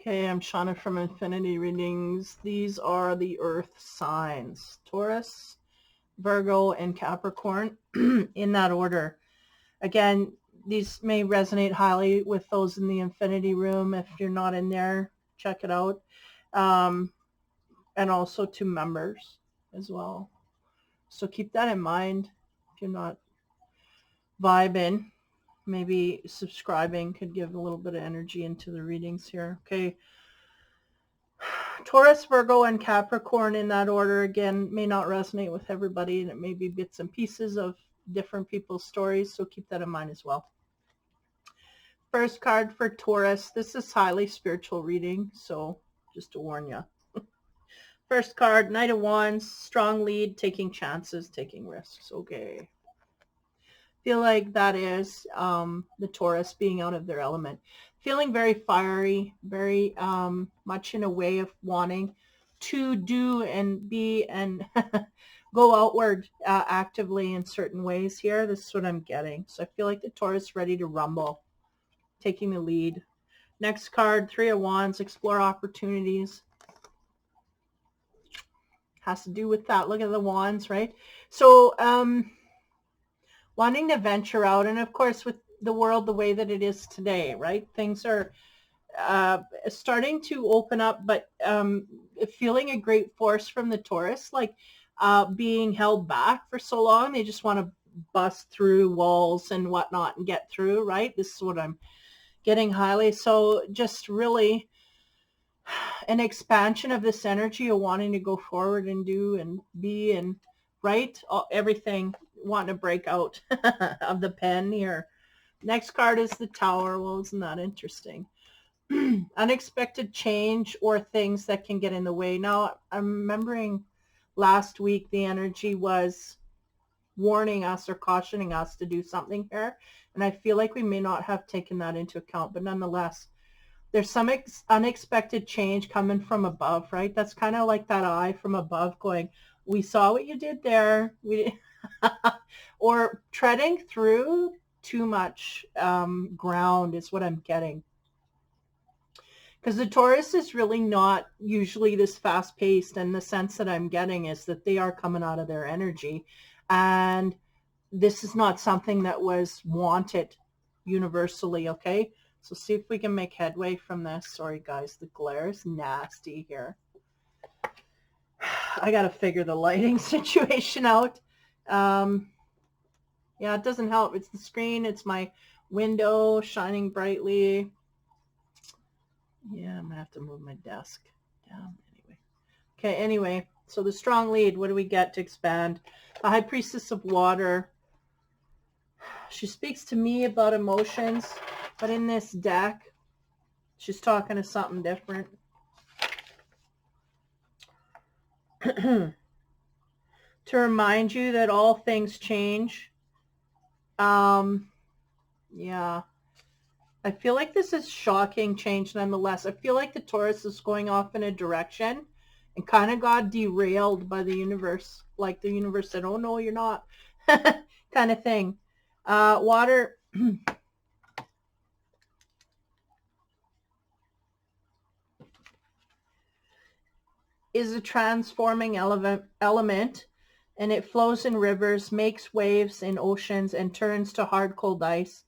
Okay, I'm Shauna from Infinity Readings. These are the Earth signs. Taurus, Virgo, and Capricorn in that order. Again, these may resonate highly with those in the Infinity Room. If you're not in there, check it out. And also to members as well. So keep that in mind. If you're not vibing, maybe subscribing could give a little bit of energy into the readings here. Okay. Taurus, Virgo, and Capricorn in that order, again, may not resonate with everybody, and it may be bits and pieces of different people's stories, so keep that in mind as well. First card for Taurus. This is highly spiritual reading, so just to warn you. First card, Knight of Wands, strong lead, taking chances, taking risks. Okay. Feel like that is the Taurus being out of their element. Feeling very fiery, very much in a way of wanting to do and be and go outward actively in certain ways here. This is what I'm getting. So I feel like the Taurus is ready to rumble, taking the lead. Next card, Three of Wands, explore opportunities. Has to do with that. Look at the wands, right? So wanting to venture out, and of course with the world the way that it is today, right? Things are starting to open up, but feeling a great force from the Taurus, like being held back for so long. They just want to bust through walls and whatnot and get through, right? This is what I'm getting highly. So just really an expansion of this energy of wanting to go forward and do and be and right, everything, wanting to break out of the pen here. Next card is the Tower. Well, isn't that interesting? Unexpected change or things that can get in the way. Now, I'm remembering last week the energy was warning us or cautioning us to do something here, and I feel like we may not have taken that into account, but nonetheless, there's some unexpected change coming from above, right? That's kind of like that eye from above going, we saw what you did there. We or treading through too much ground is what I'm getting. Because the Taurus is really not usually this fast-paced, and the sense that I'm getting is that they are coming out of their energy. And this is not something that was wanted universally, okay? So see if we can make headway from this. Sorry, guys, the glare is nasty here. I got to figure the lighting situation out. Yeah, it doesn't help. It's the screen. It's my window shining brightly. Yeah, I'm going to have to move my desk down anyway. Okay, anyway, so the strong lead, what do we get to expand? The High Priestess of Water. She speaks to me about emotions, but in this deck, she's talking to something different. To remind you that all things change. Yeah. I feel like this is shocking change nonetheless. I feel like the Taurus is going off in a direction and kind of got derailed by the universe. Like the universe said, oh no, you're not. Kind of thing. Water. Is a transforming element, and it flows in rivers, makes waves in oceans, and turns to hard cold ice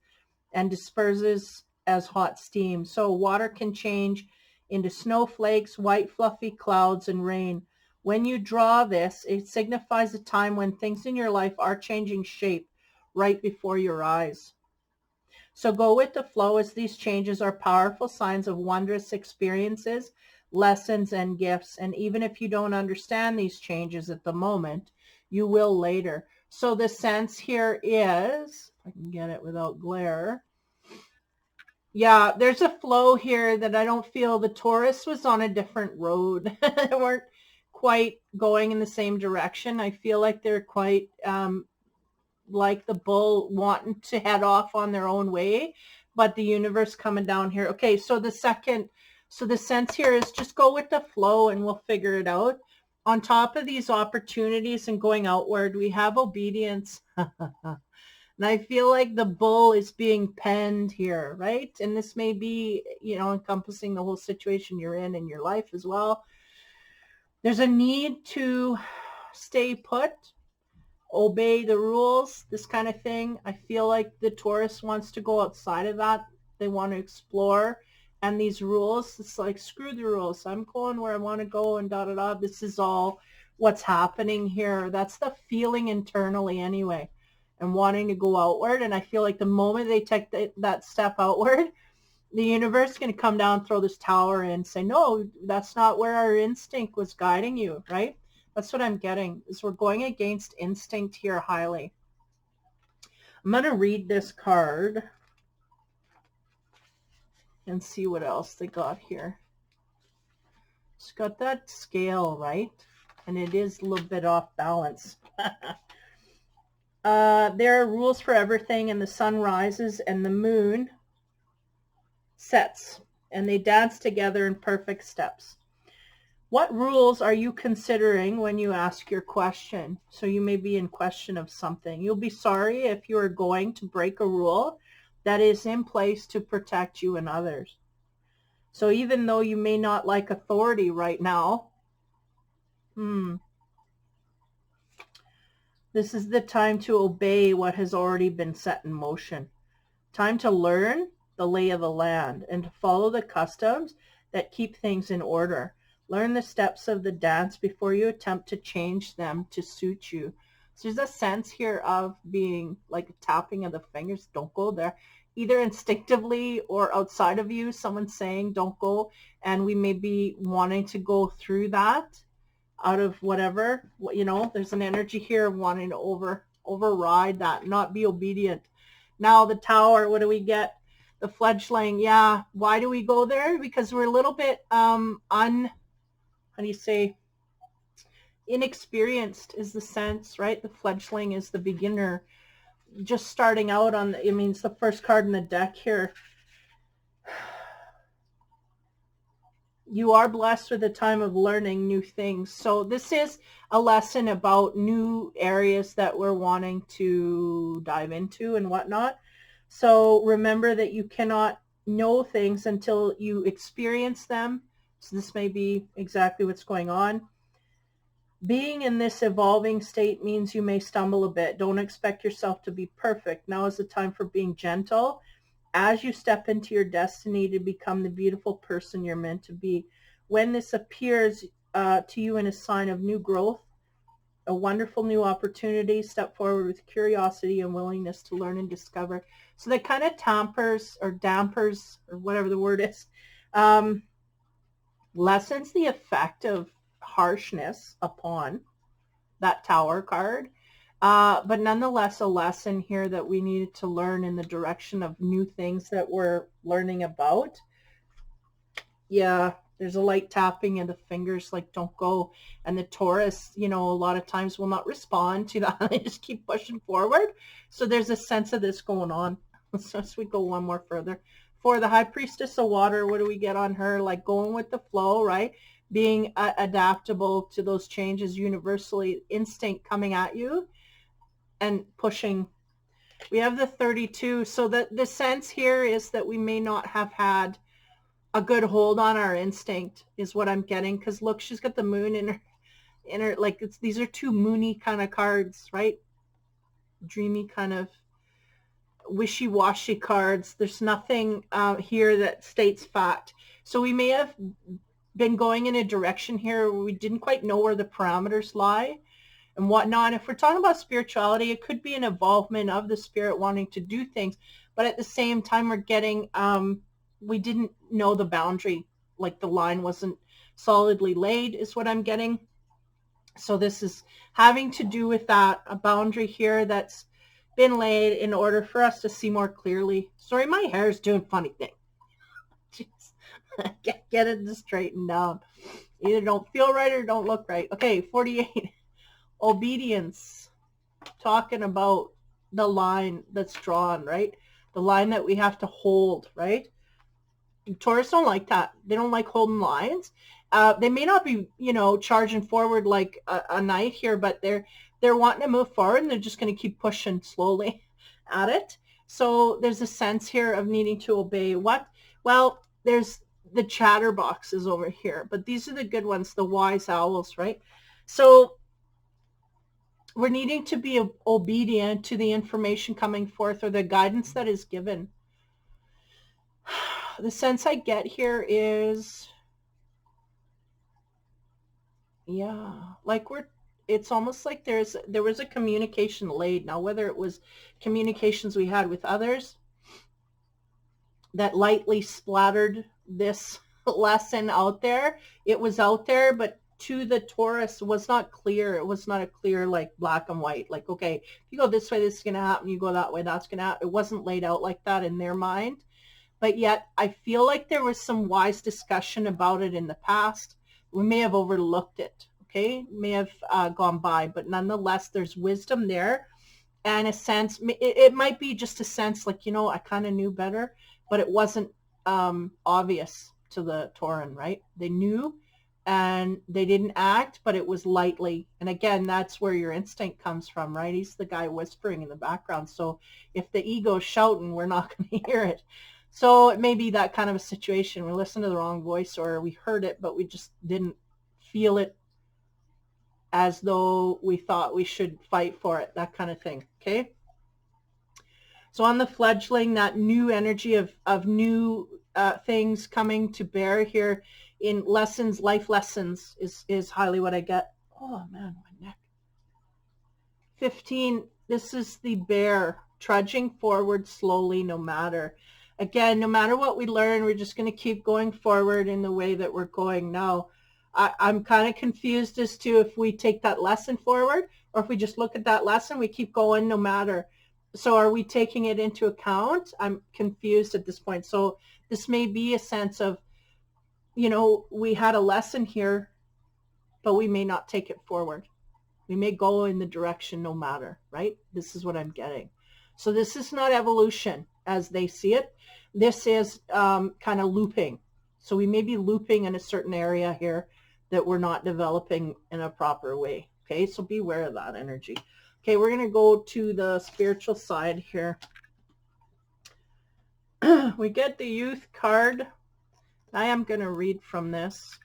and disperses as hot steam. So water can change into snowflakes, white fluffy clouds, and rain. When you draw this, it signifies a time when things in your life are changing shape right before your eyes. So go with the flow, as these changes are powerful signs of wondrous experiences, lessons, and gifts. And even if you don't understand these changes at the moment, you will later. So the sense here is, if I can get it without glare. Yeah, there's a flow here that I don't feel. The Taurus was on a different road. They weren't quite going in the same direction. I feel like they're quite like the bull wanting to head off on their own way, but the universe coming down here. Okay, so the sense here is just go with the flow and we'll figure it out. On top of these opportunities and going outward, we have obedience. And I feel like the bull is being penned here, right? And this may be, encompassing the whole situation you're in your life as well. There's a need to stay put, obey the rules, this kind of thing. I feel like the Taurus wants to go outside of that. They want to explore. And these rules, it's like, screw the rules. I'm going where I want to go and da-da-da. This is all what's happening here. That's the feeling internally anyway, and wanting to go outward. And I feel like the moment they take that step outward, the universe is going to come down, throw this tower in, and say, no, that's not where our instinct was guiding you, right? That's what I'm getting, is we're going against instinct here highly. I'm going to read this card and see what else they got here. It's got that scale, right? And it is a little bit off balance. There are rules for everything, and the sun rises and the moon sets, and they dance together in perfect steps. What rules are you considering when you ask your question? So you may be in question of something. You'll be sorry if you are going to break a rule that is in place to protect you and others. So even though you may not like authority right now, this is the time to obey what has already been set in motion. Time to learn the lay of the land and to follow the customs that keep things in order. Learn the steps of the dance before you attempt to change them to suit you. So there's a sense here of being like a tapping of the fingers. Don't go there. Either instinctively or outside of you, someone's saying don't go. And we may be wanting to go through that out of whatever, there's an energy here of wanting to override that, not be obedient. Now the tower, what do we get? The fledgling. Yeah. Why do we go there? Because we're a little bit inexperienced is the sense, right? The fledgling is the beginner, just starting out on it's the first card in the deck here. You are blessed with a time of learning new things. So this is a lesson about new areas that we're wanting to dive into and whatnot. So remember that you cannot know things until you experience them. So this may be exactly what's going on. Being in this evolving state means you may stumble a bit. Don't expect yourself to be perfect. Now is the time for being gentle as you step into your destiny to become the beautiful person you're meant to be. When this appears to you in a sign of new growth, a wonderful new opportunity, step forward with curiosity and willingness to learn and discover. So that kind of dampers or whatever the word is, lessens the effect of harshness upon that tower card. But nonetheless, a lesson here that we needed to learn in the direction of new things that we're learning about. Yeah, there's a light tapping of the fingers, like don't go. And the Taurus, a lot of times will not respond to that. They just keep pushing forward. So there's a sense of this going on. So as we go one more further. For the High Priestess of Water, what do we get on her? Like going with the flow, right? Being adaptable to those changes universally, instinct coming at you and pushing. We have the 32. So the sense here is that we may not have had a good hold on our instinct is what I'm getting. Because look, she's got the moon in her like these are two moony kind of cards, right? Dreamy kind of wishy-washy cards. There's nothing here that states fact. So we may have been going in a direction here where we didn't quite know where the parameters lie and whatnot. If we're talking about spirituality, it could be an involvement of the spirit wanting to do things, but at the same time we're getting we didn't know the boundary, like the line wasn't solidly laid is what I'm getting. So this is having to do with that, a boundary here that's been laid in order for us to see more clearly. Sorry, my hair is doing funny thing. Get it straightened down. Either don't feel right or don't look right. Okay, 48. Obedience. Talking about the line that's drawn, right? The line that we have to hold, right? Taurus don't like that. They don't like holding lines. They may not be, charging forward like a knight here, but they're wanting to move forward and they're just going to keep pushing slowly. at it. So there's a sense here of needing to obey what? Well, there's the chatterboxes over here, but these are the good ones, the wise owls, right? So we're needing to be obedient to the information coming forth or the guidance that is given. The sense I get here is, yeah, like it's almost like there was a communication laid. Now, whether it was communications we had with others that lightly splattered this lesson out there, it was out there, but to the Taurus was not clear. It was not a clear, like, black and white, like, okay, if you go this way, this is going to happen. You go that way, that's going to happen. It wasn't laid out like that in their mind. But yet I feel like there was some wise discussion about it in the past. We may have overlooked it, okay? May have gone by, but nonetheless, there's wisdom there and a sense. It might be just a sense like, I kind of knew better, but it wasn't obvious to the Tauran, right? They knew and they didn't act, but it was lightly. And again, that's where your instinct comes from, right? He's the guy whispering in the background. So if the ego's shouting, we're not going to hear it. So it may be that kind of a situation. We listened to the wrong voice, or we heard it, but we just didn't feel it as though we thought we should fight for it, that kind of thing, okay? So on the fledgling, that new energy of new things coming to bear here in lessons, life lessons is highly what I get. Oh, man, my neck. 15, this is the bear, trudging forward slowly no matter. Again, no matter what we learn, we're just going to keep going forward in the way that we're going now. I'm kind of confused as to if we take that lesson forward or if we just look at that lesson, we keep going no matter. So are we taking it into account? I'm confused at this point. So this may be a sense of, we had a lesson here, but we may not take it forward. We may go in the direction no matter, right? This is what I'm getting. So this is not evolution as they see it. This is kind of looping. So we may be looping in a certain area here that we're not developing in a proper way. Okay, so beware of that energy. Okay, we're going to go to the spiritual side here. We get the youth card. I am going to read from this.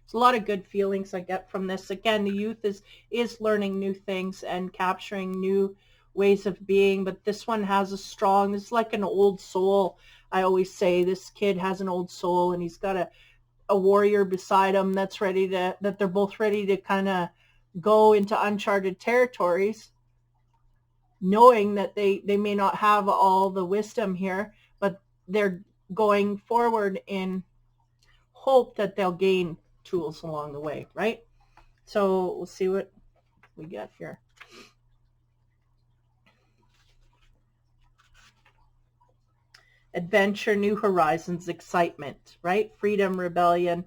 There's a lot of good feelings I get from this. Again, the youth is learning new things and capturing new ways of being, but this one has a strong, it's like an old soul. I always say this kid has an old soul, and he's got a warrior beside him that they're both ready to kind of go into uncharted territories, knowing that they may not have all the wisdom here, but they're going forward in hope that they'll gain tools along the way, right? So we'll see what we get here. Adventure, new horizons, excitement, right? Freedom, rebellion,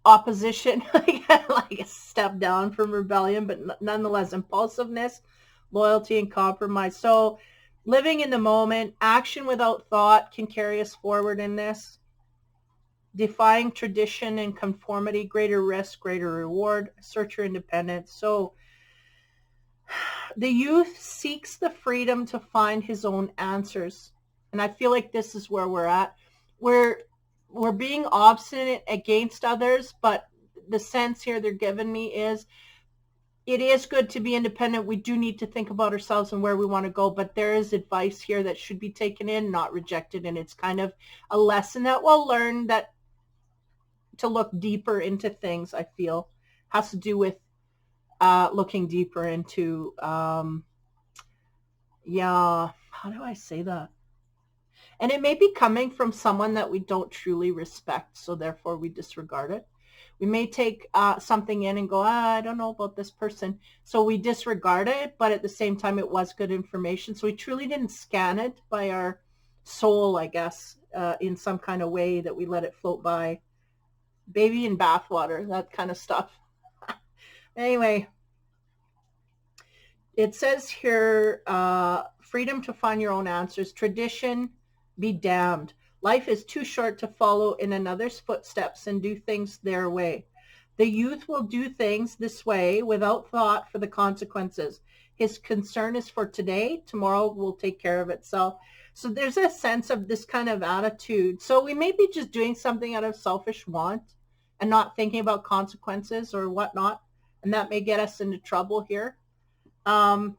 opposition, like a step down from rebellion, but nonetheless impulsiveness, loyalty, and compromise. So living in the moment, action without thought can carry us forward in this. Defying tradition and conformity, greater risk, greater reward, assert your independence. So the youth seeks the freedom to find his own answers. And I feel like this is where we're at. We're being obstinate against others, but the sense here they're giving me is it is good to be independent. We do need to think about ourselves and where we want to go, but there is advice here that should be taken in, not rejected. And it's kind of a lesson that we'll learn, that to look deeper into things, I feel, has to do with looking deeper into, how do I say that? And it may be coming from someone that we don't truly respect, so therefore we disregard it. We may take something in and go, I don't know about this person, so we disregard it, but at the same time it was good information, so we truly didn't scan it by our soul, I guess, in some kind of way that we let it float by. Baby in bathwater, that kind of stuff. Anyway, it says here, freedom to find your own answers. Tradition, be damned. Life is too short to follow in another's footsteps and do things their way. The youth will do things this way without thought for the consequences. His concern is for today. Tomorrow will take care of itself. So there's a sense of this kind of attitude. So we may be just doing something out of selfish want and not thinking about consequences or whatnot. And that may get us into trouble here. It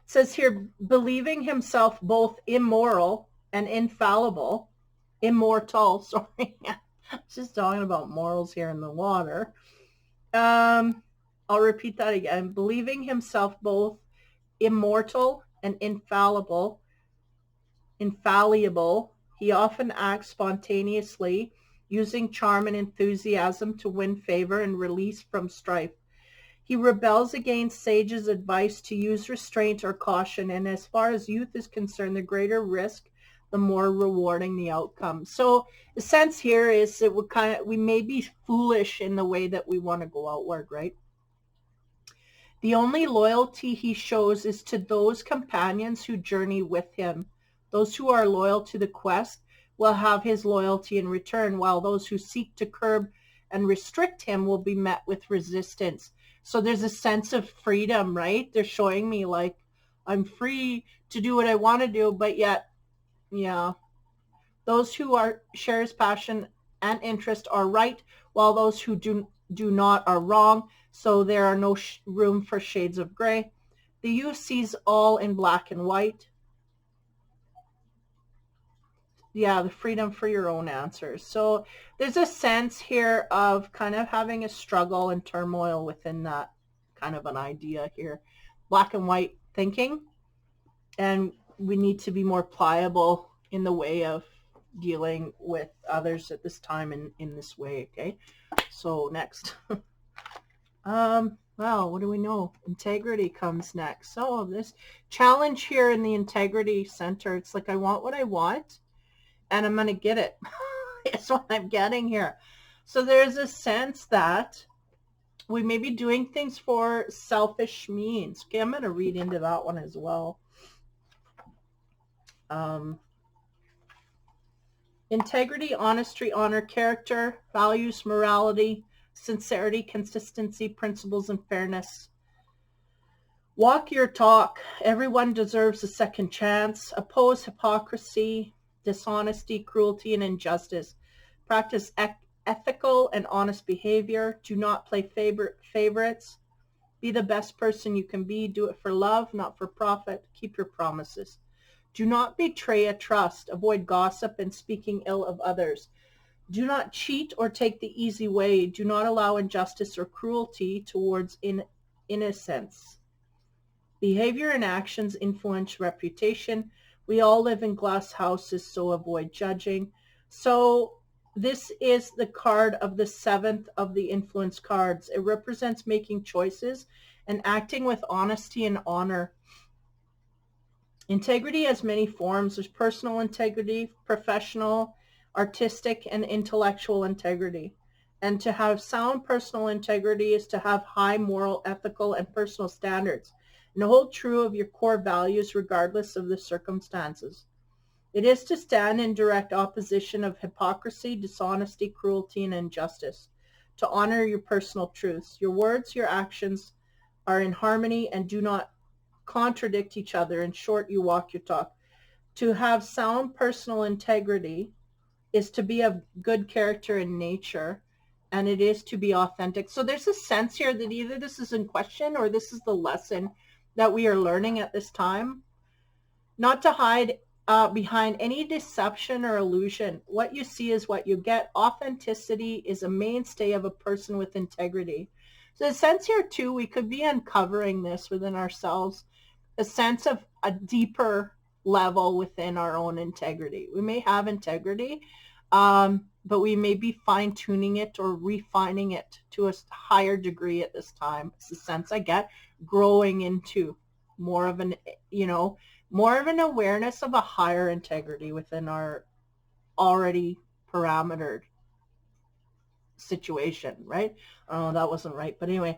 says here, believing himself both immoral and infallible, immortal, sorry. Just talking about morals here in the water. I'll repeat that again. Believing himself both immortal and infallible, he often acts spontaneously, using charm and enthusiasm to win favor and release from strife. He rebels against sages' advice to use restraint or caution, and as far as youth is concerned, the greater risk, the more rewarding the outcome. So the sense here is that we may be foolish in the way that we want to go outward, right? The only loyalty he shows is to those companions who journey with him. Those who are loyal to the quest will have his loyalty in return, while those who seek to curb and restrict him will be met with resistance. So there's a sense of freedom, right? They're showing me like I'm free to do what I want to do, but yet, yeah, those who share his passion and interest are right, while those who do not are wrong. So there are no room for shades of gray. The youth sees all in black and white. Yeah, the freedom for your own answers. So there's a sense here of kind of having a struggle and turmoil within that kind of an idea here. Black and white thinking. And we need to be more pliable in the way of dealing with others at this time in this way, okay? So next. Well, what do we know? Integrity comes next. So this challenge here in the integrity center, it's like I want what I want, and I'm going to get it. It's what I'm getting here. So there's a sense that we may be doing things for selfish means. Okay, I'm going to read into that one as well. Integrity, honesty, honor, character, values, morality, sincerity, consistency, principles, and fairness. Walk your talk. Everyone deserves a second chance. Oppose hypocrisy, dishonesty, cruelty, and injustice. Practice ethical and honest behavior. Do not play favorites. Be the best person you can be. Do it for love, not for profit. Keep your promises. Do not betray a trust. Avoid gossip and speaking ill of others. Do not cheat or take the easy way. Do not allow injustice or cruelty towards innocence. Behavior and actions influence reputation. We all live in glass houses, so avoid judging. So this is the card of the 7th of the influence cards. It represents making choices and acting with honesty and honor. Integrity has many forms. There's personal integrity, professional, artistic, and intellectual integrity. And to have sound personal integrity is to have high moral, ethical, and personal standards, and hold true of your core values regardless of the circumstances. It is to stand in direct opposition of hypocrisy, dishonesty, cruelty, and injustice. To honor your personal truths. Your words, your actions are in harmony and do not contradict each other. In short, you walk your talk. To have sound personal integrity is to be of good character in nature, and it is to be authentic. So there's a sense here that either this is in question or this is the lesson that we are learning at this time. Not to hide behind any deception or illusion. What you see is what you get. Authenticity is a mainstay of a person with integrity. So the sense here too, we could be uncovering this within ourselves, a sense of a deeper level within our own integrity. We may have integrity, but we may be fine-tuning it or refining it to a higher degree at this time. It's the sense I get, growing into more of an, more of an awareness of a higher integrity within our already parametered situation, right? Oh, that wasn't right. But anyway,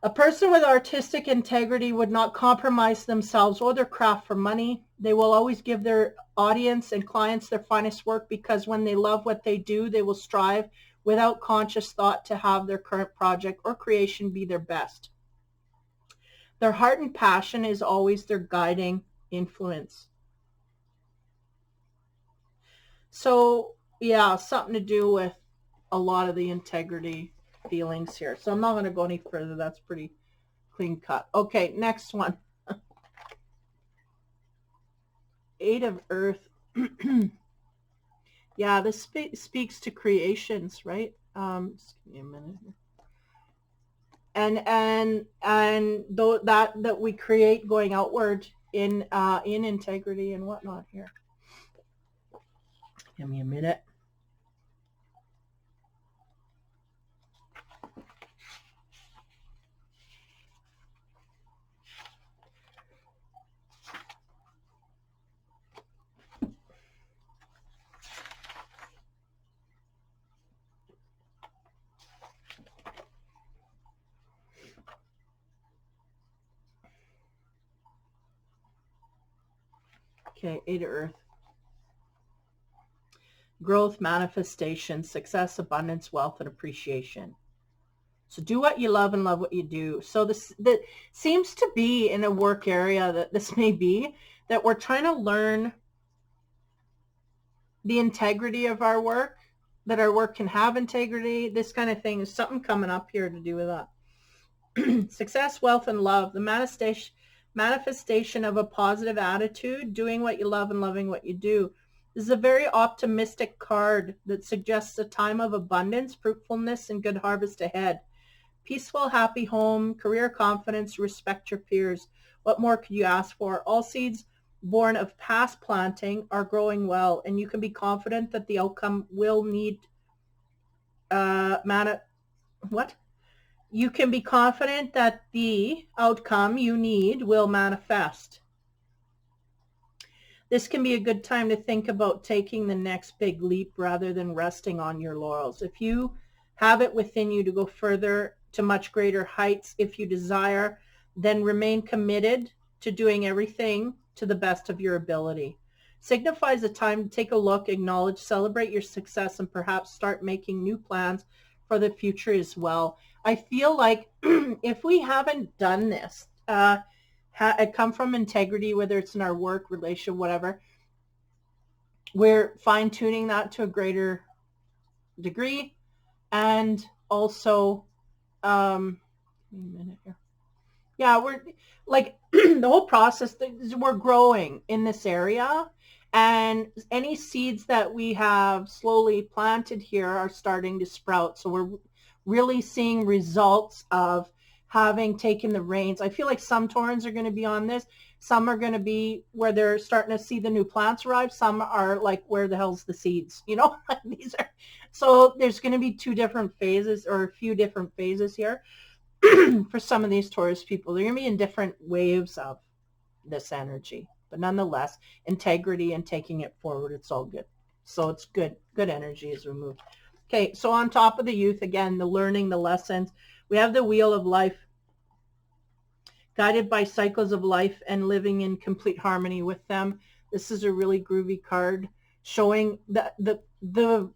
a person with artistic integrity would not compromise themselves or their craft for money. They will always give their audience and clients their finest work, because when they love what they do, they will strive without conscious thought to have their current project or creation be their best. Their heart and passion is always their guiding influence. So yeah, something to do with a lot of the integrity feelings here. So I'm not going to go any further. That's pretty clean cut. Okay, next one. Eight of Earth. Yeah, this speaks to creations, right? Just give me a minute here. And though that we create going outward in integrity and whatnot here. Give me a minute. Okay, Eight of Earth. Growth, manifestation, success, abundance, wealth, and appreciation. So do what you love and love what you do. So that seems to be in a work area that this may be, that we're trying to learn the integrity of our work, that our work can have integrity, this kind of thing. There's something coming up here to do with that. Success, wealth, and love. The manifestation of a positive attitude, doing what you love and loving what you do. This is a very optimistic card that suggests a time of abundance, fruitfulness, and good harvest ahead. Peaceful, happy home, career confidence, respect your peers. What more could you ask for? All seeds born of past planting are growing well, and you can be confident that the outcome will need You can be confident that the outcome you need will manifest. This can be a good time to think about taking the next big leap rather than resting on your laurels. If you have it within you to go further to much greater heights, if you desire, then remain committed to doing everything to the best of your ability. Signifies a time to take a look, acknowledge, celebrate your success, and perhaps start making new plans for the future as well. I feel like if we haven't done this, come from integrity, whether it's in our work, relationship, whatever, we're fine-tuning that to a greater degree. And also, a minute here. Yeah, we're like the whole process, we're growing in this area, and any seeds that we have slowly planted here are starting to sprout. So we're really seeing results of having taken the reins. I feel like some Taurans are going to be on this. Some are going to be where they're starting to see the new plants arrive. Some are like, where the hell's the seeds? You know, these are, so there's going to be two different phases, or a few different phases here for some of these Taurus people. They're going to be in different waves of this energy, but nonetheless, integrity and taking it forward, it's all good. So it's good energy as we move. Okay, so on top of the youth, again, the learning, the lessons, we have the wheel of life, guided by cycles of life and living in complete harmony with them. This is a really groovy card showing that the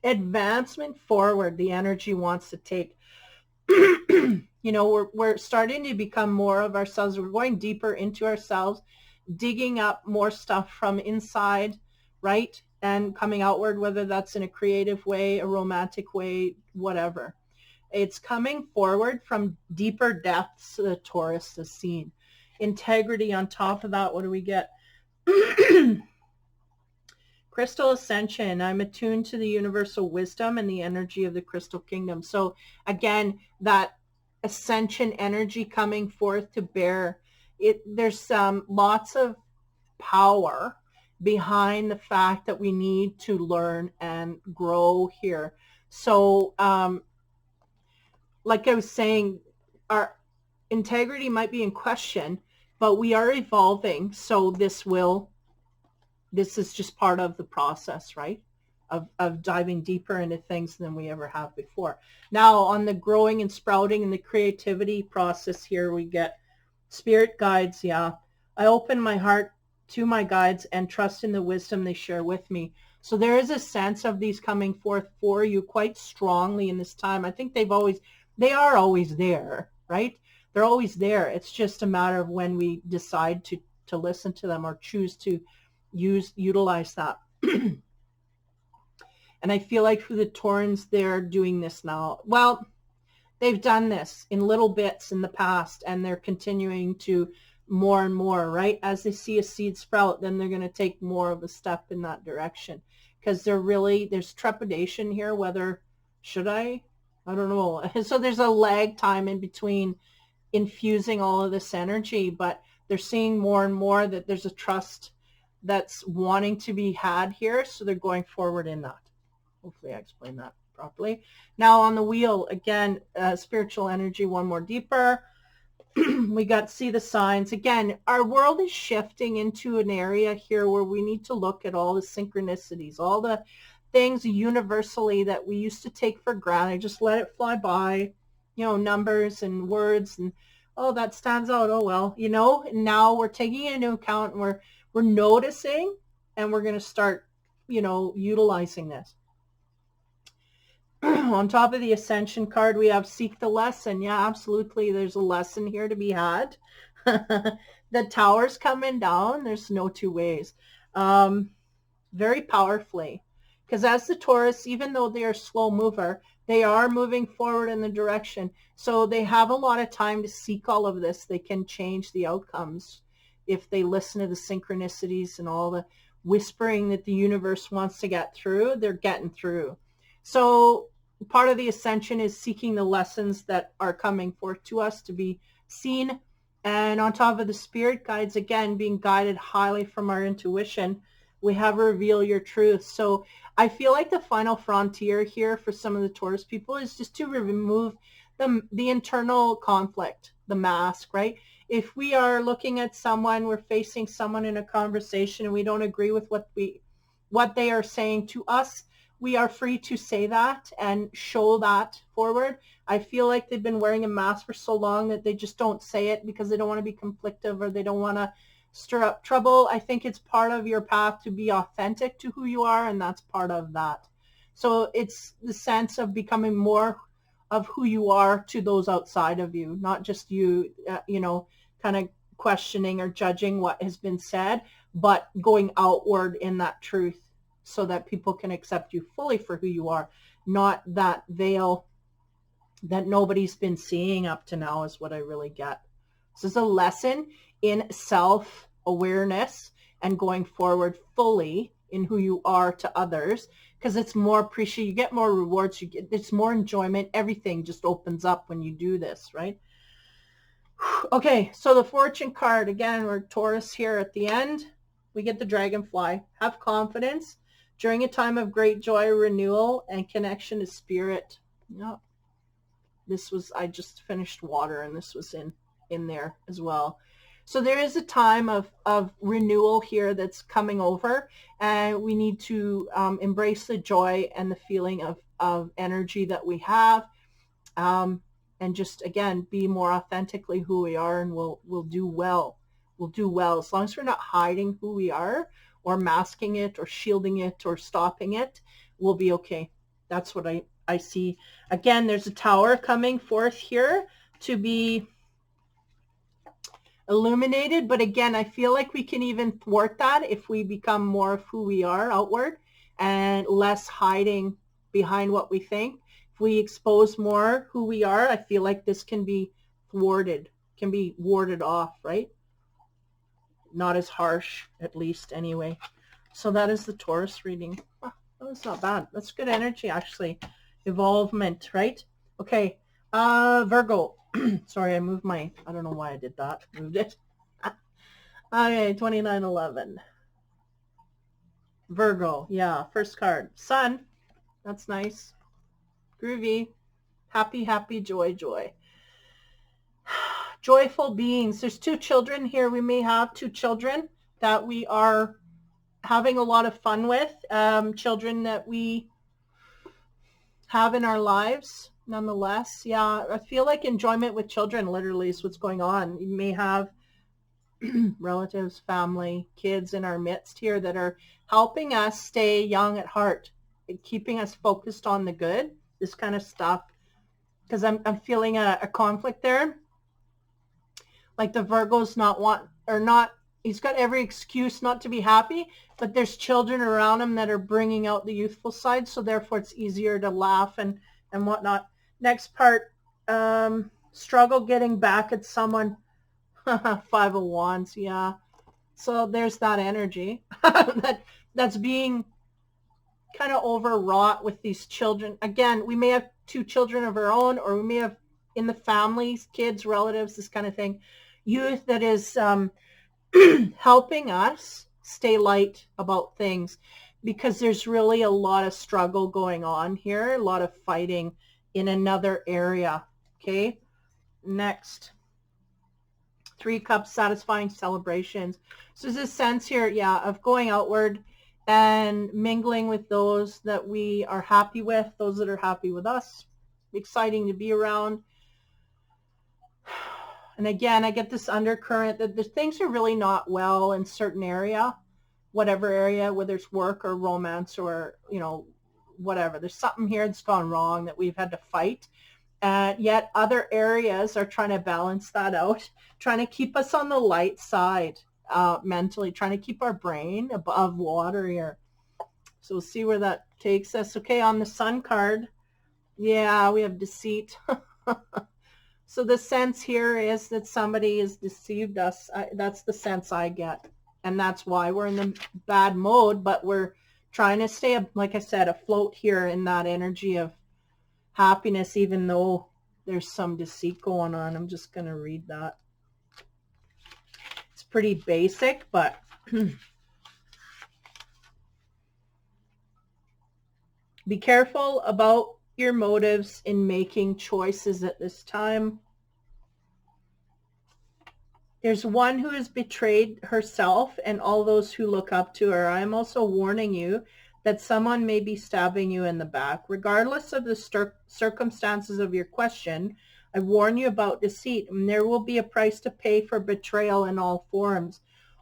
advancement forward the energy wants to take. You know, we're starting to become more of ourselves. We're going deeper into ourselves, digging up more stuff from inside, right? And coming outward, whether that's in a creative way, a romantic way, whatever. It's coming forward from deeper depths the Taurus has seen. Integrity on top of that, what do we get? Crystal Ascension. I'm attuned to the universal wisdom and the energy of the Crystal Kingdom. So again, that ascension energy coming forth to bear. There's lots of power behind the fact that we need to learn and grow here. So like I was saying, our integrity might be in question, but we are evolving. So this is just part of the process, right? Of diving deeper into things than we ever have before. Now on the growing and sprouting and the creativity process here, we get spirit guides. Yeah. I open my heart to my guides and trust in the wisdom they share with me. So there is a sense of these coming forth for you quite strongly in this time. I think they are always there, right? They're always there. It's just a matter of when we decide to listen to them or choose to utilize that. And I feel like for the Taurans, they're doing this now. Well, they've done this in little bits in the past, and they're continuing to more and more, right? As they see a seed sprout, then they're going to take more of a step in that direction, because there's trepidation here. Whether, should I don't know. So there's a lag time in between infusing all of this energy, but they're seeing more and more that there's a trust that's wanting to be had here. So they're going forward in that. Hopefully I explained that properly. Now on the wheel, again, spiritual energy, one more deeper. We got see the signs. Again, our world is shifting into an area here where we need to look at all the synchronicities, all the things universally that we used to take for granted. Just let it fly by, numbers and words, and oh, that stands out. Oh, well, now we're taking it into account, and we're noticing, and we're going to start, utilizing this. On top of the Ascension card, we have Seek the Lesson. Yeah, absolutely. There's a lesson here to be had. The Tower's coming down. There's no two ways. Very powerfully. Because as the Taurus, even though they are a slow mover, they are moving forward in the direction. So they have a lot of time to seek all of this. They can change the outcomes if they listen to the synchronicities and all the whispering that the universe wants to get through. They're getting through. So part of the Ascension is seeking the lessons that are coming forth to us to be seen. And on top of the spirit guides, again, being guided highly from our intuition, we have Reveal Your Truth. So I feel like the final frontier here for some of the Taurus people is just to remove the internal conflict, the mask, right? If we are looking at someone, we're facing someone in a conversation and we don't agree with what they are saying to us, we are free to say that and show that forward. I feel like they've been wearing a mask for so long that they just don't say it because they don't want to be conflictive or they don't want to stir up trouble. I think it's part of your path to be authentic to who you are, and that's part of that. So it's the sense of becoming more of who you are to those outside of you, not just you, kind of questioning or judging what has been said, but going outward in that truth, so that people can accept you fully for who you are, not that veil that nobody's been seeing up to now is what I really get. This is a lesson in self-awareness and going forward fully in who you are to others, because it's more appreciated. You get more rewards. It's more enjoyment. Everything just opens up when you do this, right? Okay, so the Fortune card, again, we're Taurus here at the end. We get the Dragonfly. Have confidence during a time of great joy, renewal, and connection to spirit. Yep. I just finished water, and this was in there as well. So there is a time of renewal here that's coming over, and we need to embrace the joy and the feeling of energy that we have, and just, again, be more authentically who we are, and we'll do well. We'll do well as long as we're not hiding who we are or masking it or shielding it or stopping it. We'll be okay. That's what I see. Again, there's a Tower coming forth here to be illuminated, but again, I feel like we can even thwart that if we become more of who we are outward and less hiding behind what we think. If we expose more who we are, I feel like this can be thwarted, can be warded off, right? Not as harsh, at least, anyway. So that is the Taurus reading. Oh, that was not bad. That's good energy, actually. Evolvement, right? Okay, Virgo. Sorry, I moved I don't know why I did that. Moved it. Okay, 2911. Virgo, yeah, first card. Sun. That's nice. Groovy. Happy, happy, joy, joy. Joyful beings. There's two children here. We may have two children that we are having a lot of fun with. Children that we have in our lives, nonetheless. Yeah, I feel like enjoyment with children literally is what's going on. You may have relatives, family, kids in our midst here that are helping us stay young at heart, keeping us focused on the good, this kind of stuff. Because I'm feeling a conflict there. Like the Virgo's not want or not, he's got every excuse not to be happy, but there's children around him that are bringing out the youthful side. So therefore it's easier to laugh and whatnot. Next part, struggle getting back at someone. Five of Wands, yeah. So there's that energy that's being kind of overwrought with these children. Again, we may have two children of our own, or we may have in the families, kids, relatives, this kind of thing. Youth that is helping us stay light about things, because there's really a lot of struggle going on here, a lot of fighting in another area. Okay, next. Three Cups, satisfying celebrations. So there's this sense here, yeah, of going outward and mingling with those that we are happy with, those that are happy with us. Exciting to be around. And again, I get this undercurrent that the things are really not well in certain area, whatever area, whether it's work or romance or, you know, whatever. There's something here that's gone wrong that we've had to fight. Yet other areas are trying to balance that out, trying to keep us on the light side mentally, trying to keep our brain above water here. So we'll see where that takes us. Okay, on the Sun card, yeah, we have deceit. So the sense here is that somebody has deceived us. That's the sense I get. And that's why we're in the bad mode, but we're trying to stay, like I said, afloat here in that energy of happiness, even though there's some deceit going on. I'm just going to read that. It's pretty basic, but be careful about your motives in making choices at this time. There's one who has betrayed herself and all those who look up to her. I'm also warning you that someone may be stabbing you in the back. Regardless of the circumstances of your question, I warn you about deceit, and there will be a price to pay for betrayal in all forms.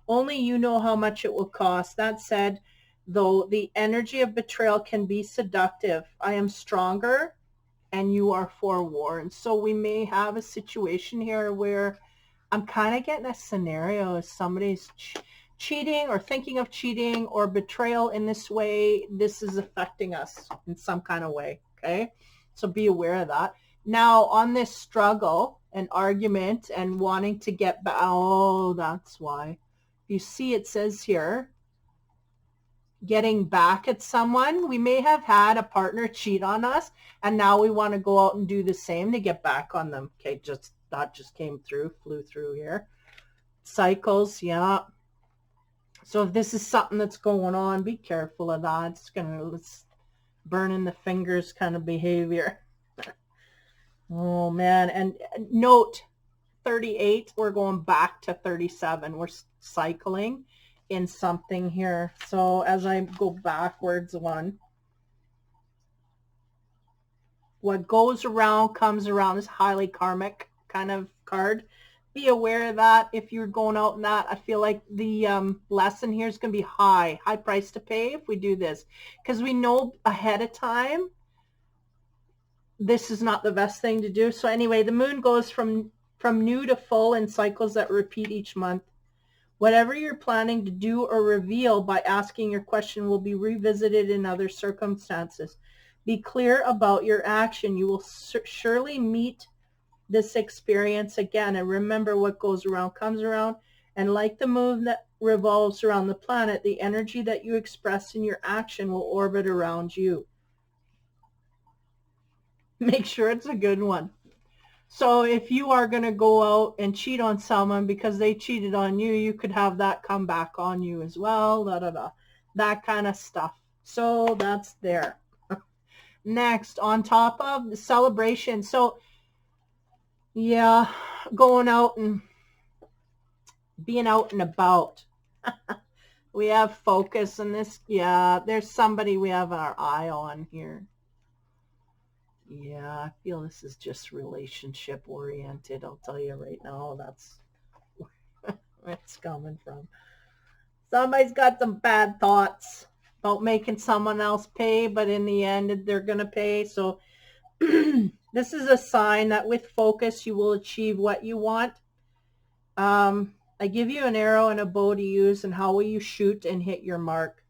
Only you know how much it will cost. That said, though, the energy of betrayal can be seductive. I am stronger, and you are forewarned. So we may have a situation here where I'm kind of getting a scenario as somebody's cheating or thinking of cheating or betrayal in this way. This is affecting us in some kind of way. Okay, so be aware of that. Now on this struggle and argument and wanting to get back, oh, that's why. You see, it says here, getting back at someone. We may have had a partner cheat on us, and now we want to go out and do the same to get back on them. Okay, that just came through, flew through here. Cycles, yeah. So if this is something that's going on, be careful of that. It's burning the fingers kind of behavior. Oh man, and note 38, we're going back to 37. We're cycling in something here. So as I go backwards one, what goes around comes around is highly karmic kind of card. Be aware of that if you're going out in that. I feel like the lesson here is going to be high price to pay if we do this, because we know ahead of time this is not the best thing to do. So anyway, the moon goes from new to full in cycles that repeat each month. Whatever you're planning to do or reveal by asking your question will be revisited in other circumstances. Be clear about your action. You will surely meet this experience again. And remember, what goes around comes around. And like the moon that revolves around the planet, the energy that you express in your action will orbit around you. Make sure it's a good one. So if you are going to go out and cheat on someone because they cheated on you, you could have that come back on you as well, that kind of stuff. So that's there. Next, on top of the celebration. So yeah, going out and being out and about. We have focus in this. Yeah, there's somebody we have our eye on here. Yeah, I feel this is just relationship oriented. I'll tell you right now, that's it's coming from. Somebody's got some bad thoughts about making someone else pay, but in the end, they're going to pay. So this is a sign that with focus, you will achieve what you want. I give you an arrow and a bow to use, and how will you shoot and hit your mark?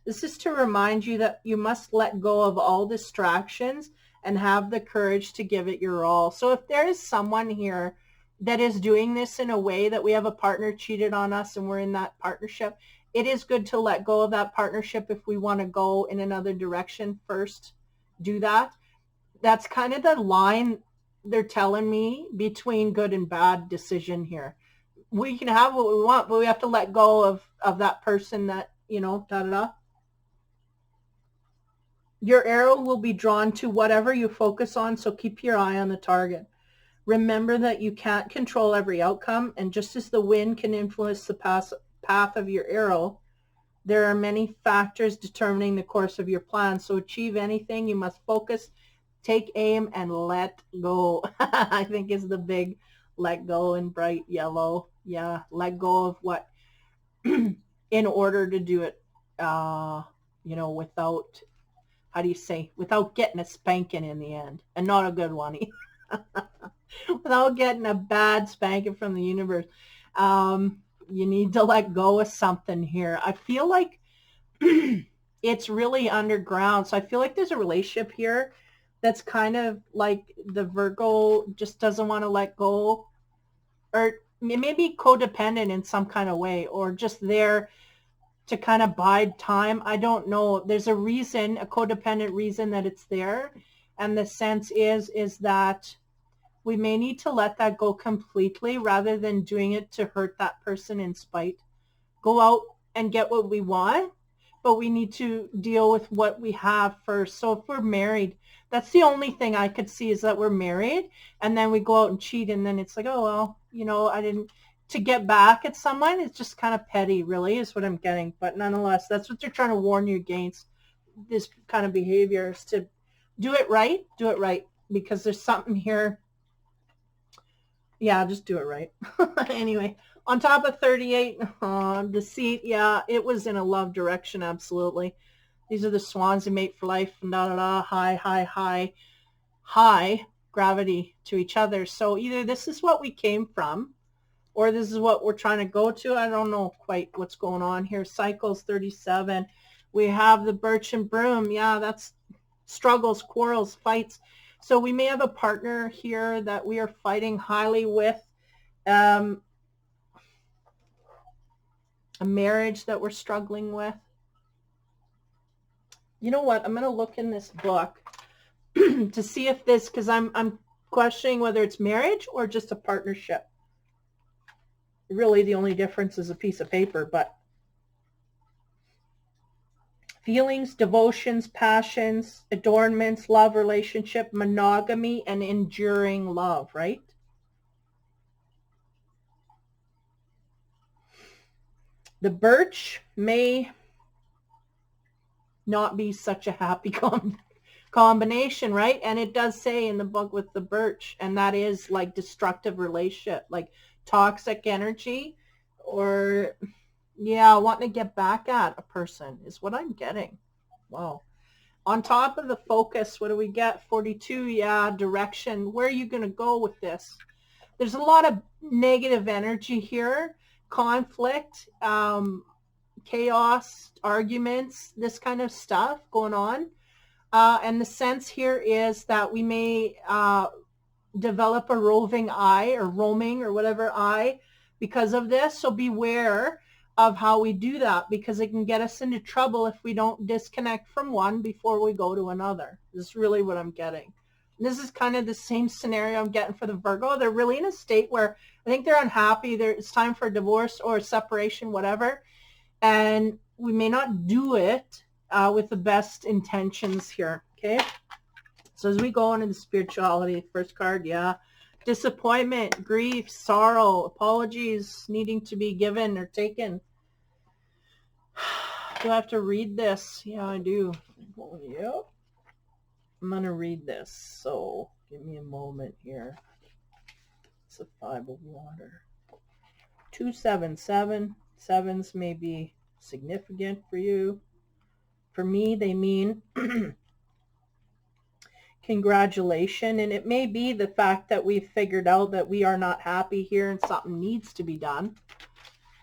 This is to remind you that you must let go of all distractions and have the courage to give it your all. So if there is someone here that is doing this in a way that we have a partner cheated on us and we're in that partnership, it is good to let go of that partnership if we want to go in another direction first. Do that. That's kind of the line they're telling me between good and bad decision here. We can have what we want, but we have to let go of that person that, da da da. Your arrow will be drawn to whatever you focus on, so keep your eye on the target. Remember that you can't control every outcome, and just as the wind can influence the path of your arrow, there are many factors determining the course of your plan. So achieve anything, you must focus, take aim, and let go. I think is the big let go in bright yellow. Yeah, let go of what in order to do it, without, how do you say, without getting a spanking in the end, and not a good one. Without getting a bad spanking from the universe. You need to let go of something here. I feel like it's really underground. So I feel like there's a relationship here that's kind of like the Virgo just doesn't want to let go, or maybe codependent in some kind of way, or just there to kind of bide time. I don't know. There's a reason, a codependent reason that it's there. And the sense is that we may need to let that go completely rather than doing it to hurt that person in spite. Go out and get what we want, but we need to deal with what we have first. So if we're married, that's the only thing I could see, is that we're married and then we go out and cheat, and then it's like, oh, well, I didn't, to get back at someone. It's just kind of petty, really, is what I'm getting. But nonetheless, that's what they're trying to warn you against, this kind of behavior, is to do it right, because there's something here. Yeah, just do it right. Anyway, on top of 38, deceit. Yeah, it was in a love direction, absolutely. These are the swans who mate for life, and da-da-da, high gravity to each other. So either this is what we came from, or this is what we're trying to go to. I don't know quite what's going on here. Cycles 37. We have the birch and broom. Yeah, that's struggles, quarrels, fights. So we may have a partner here that we are fighting highly with, a marriage that we're struggling with. You know what? I'm going to look in this book to see if this, because I'm questioning whether it's marriage or just a partnership. Really, the only difference is a piece of paper, but feelings, devotions, passions, adornments, love, relationship, monogamy, and enduring love, right? The birch may not be such a happy combination, right? And it does say in the book with the birch, and that is like destructive relationship, like toxic energy, or wanting to get back at a person is what I'm getting. Wow. On top of the focus, what do we get? 42, direction. Where are you going to go with this? There's a lot of negative energy here, conflict, chaos, arguments, this kind of stuff going on. And the sense here is that we may develop a roving eye, or roaming, or whatever eye, because of this. So beware of how we do that, because it can get us into trouble if we don't disconnect from one before we go to another. This is really what I'm getting. This is kind of the same scenario I'm getting for the Virgo. They're really in a state where I think they're unhappy. It's time for a divorce or a separation, whatever. And we may not do it with the best intentions here, okay? So as we go into the spirituality, first card, disappointment, grief, sorrow, apologies needing to be given or taken. Do I have to read this? Yeah, I do. Yep. I'm going to read this, so give me a moment here. It's a 5 of water. 277. Sevens may be significant for you. For me, they mean congratulations, and it may be the fact that we've figured out that we are not happy here and something needs to be done.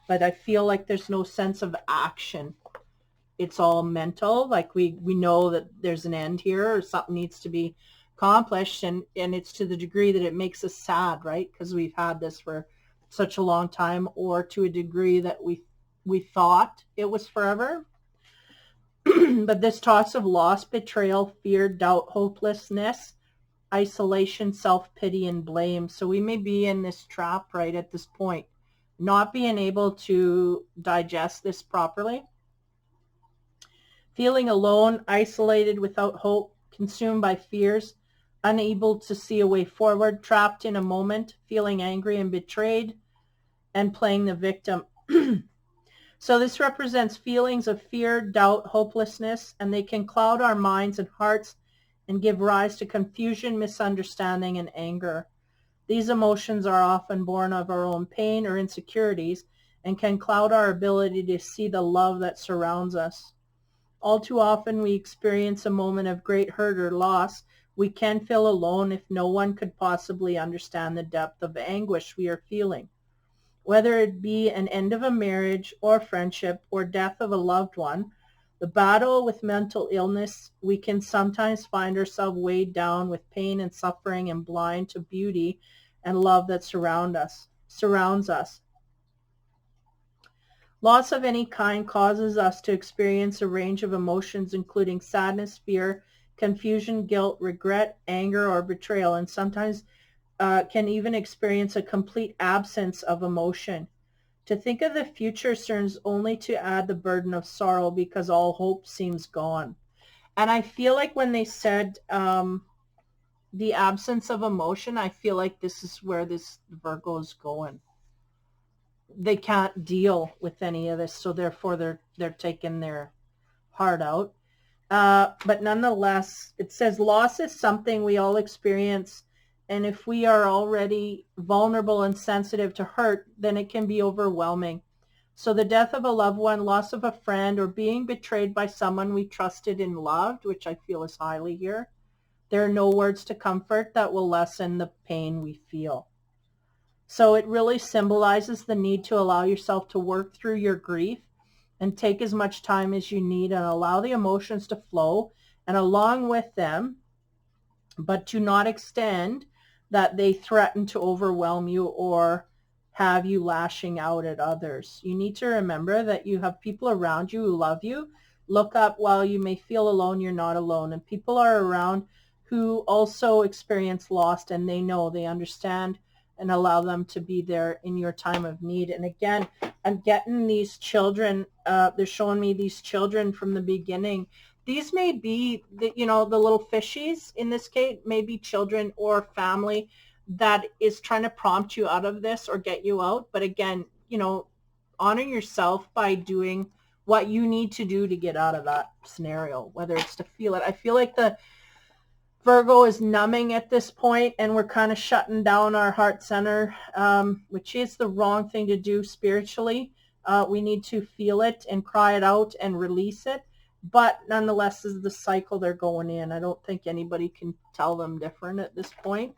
But I feel like there's no sense of action. It's all mental, like we know that there's an end here or something needs to be accomplished, and it's to the degree that it makes us sad, right? Because we've had this for such a long time, or to a degree that we thought it was forever. But this toss of loss, betrayal, fear, doubt, hopelessness, isolation, self-pity, and blame. So we may be in this trap right at this point, not being able to digest this properly. Feeling alone, isolated, without hope, consumed by fears, unable to see a way forward, trapped in a moment, feeling angry and betrayed, and playing the victim. So this represents feelings of fear, doubt, hopelessness, and they can cloud our minds and hearts and give rise to confusion, misunderstanding, and anger. These emotions are often born of our own pain or insecurities and can cloud our ability to see the love that surrounds us. All too often we experience a moment of great hurt or loss. We can feel alone if no one could possibly understand the depth of anguish we are feeling. Whether it be an end of a marriage or friendship or death of a loved one, the battle with mental illness, we can sometimes find ourselves weighed down with pain and suffering and blind to beauty and love that surrounds us. Loss of any kind causes us to experience a range of emotions, including sadness, fear, confusion, guilt, regret, anger, or betrayal, and sometimes can even experience a complete absence of emotion. To think of the future serves only to add the burden of sorrow because all hope seems gone. And I feel like when they said the absence of emotion, I feel like this is where this Virgo is going. They can't deal with any of this, so therefore they're taking their heart out. But nonetheless, it says loss is something we all experience, and if we are already vulnerable and sensitive to hurt, then it can be overwhelming. So the death of a loved one, loss of a friend, or being betrayed by someone we trusted and loved, which I feel is highly here, there are no words to comfort that will lessen the pain we feel. So it really symbolizes the need to allow yourself to work through your grief and take as much time as you need and allow the emotions to flow and along with them, but to not extend that they threaten to overwhelm you or have you lashing out at others. You need to remember that you have people around you who love you. Look up, while you may feel alone, you're not alone. And people are around who also experience loss, and they know, they understand, and allow them to be there in your time of need. And again, I'm getting these children, they're showing me these children from the beginning. These may be, the little fishies in this case, may be children or family that is trying to prompt you out of this or get you out. But again, honor yourself by doing what you need to do to get out of that scenario, whether it's to feel it. I feel like the Virgo is numbing at this point, and we're kind of shutting down our heart center, which is the wrong thing to do spiritually. We need to feel it and cry it out and release it. But nonetheless, this is the cycle they're going in. I don't think anybody can tell them different at this point.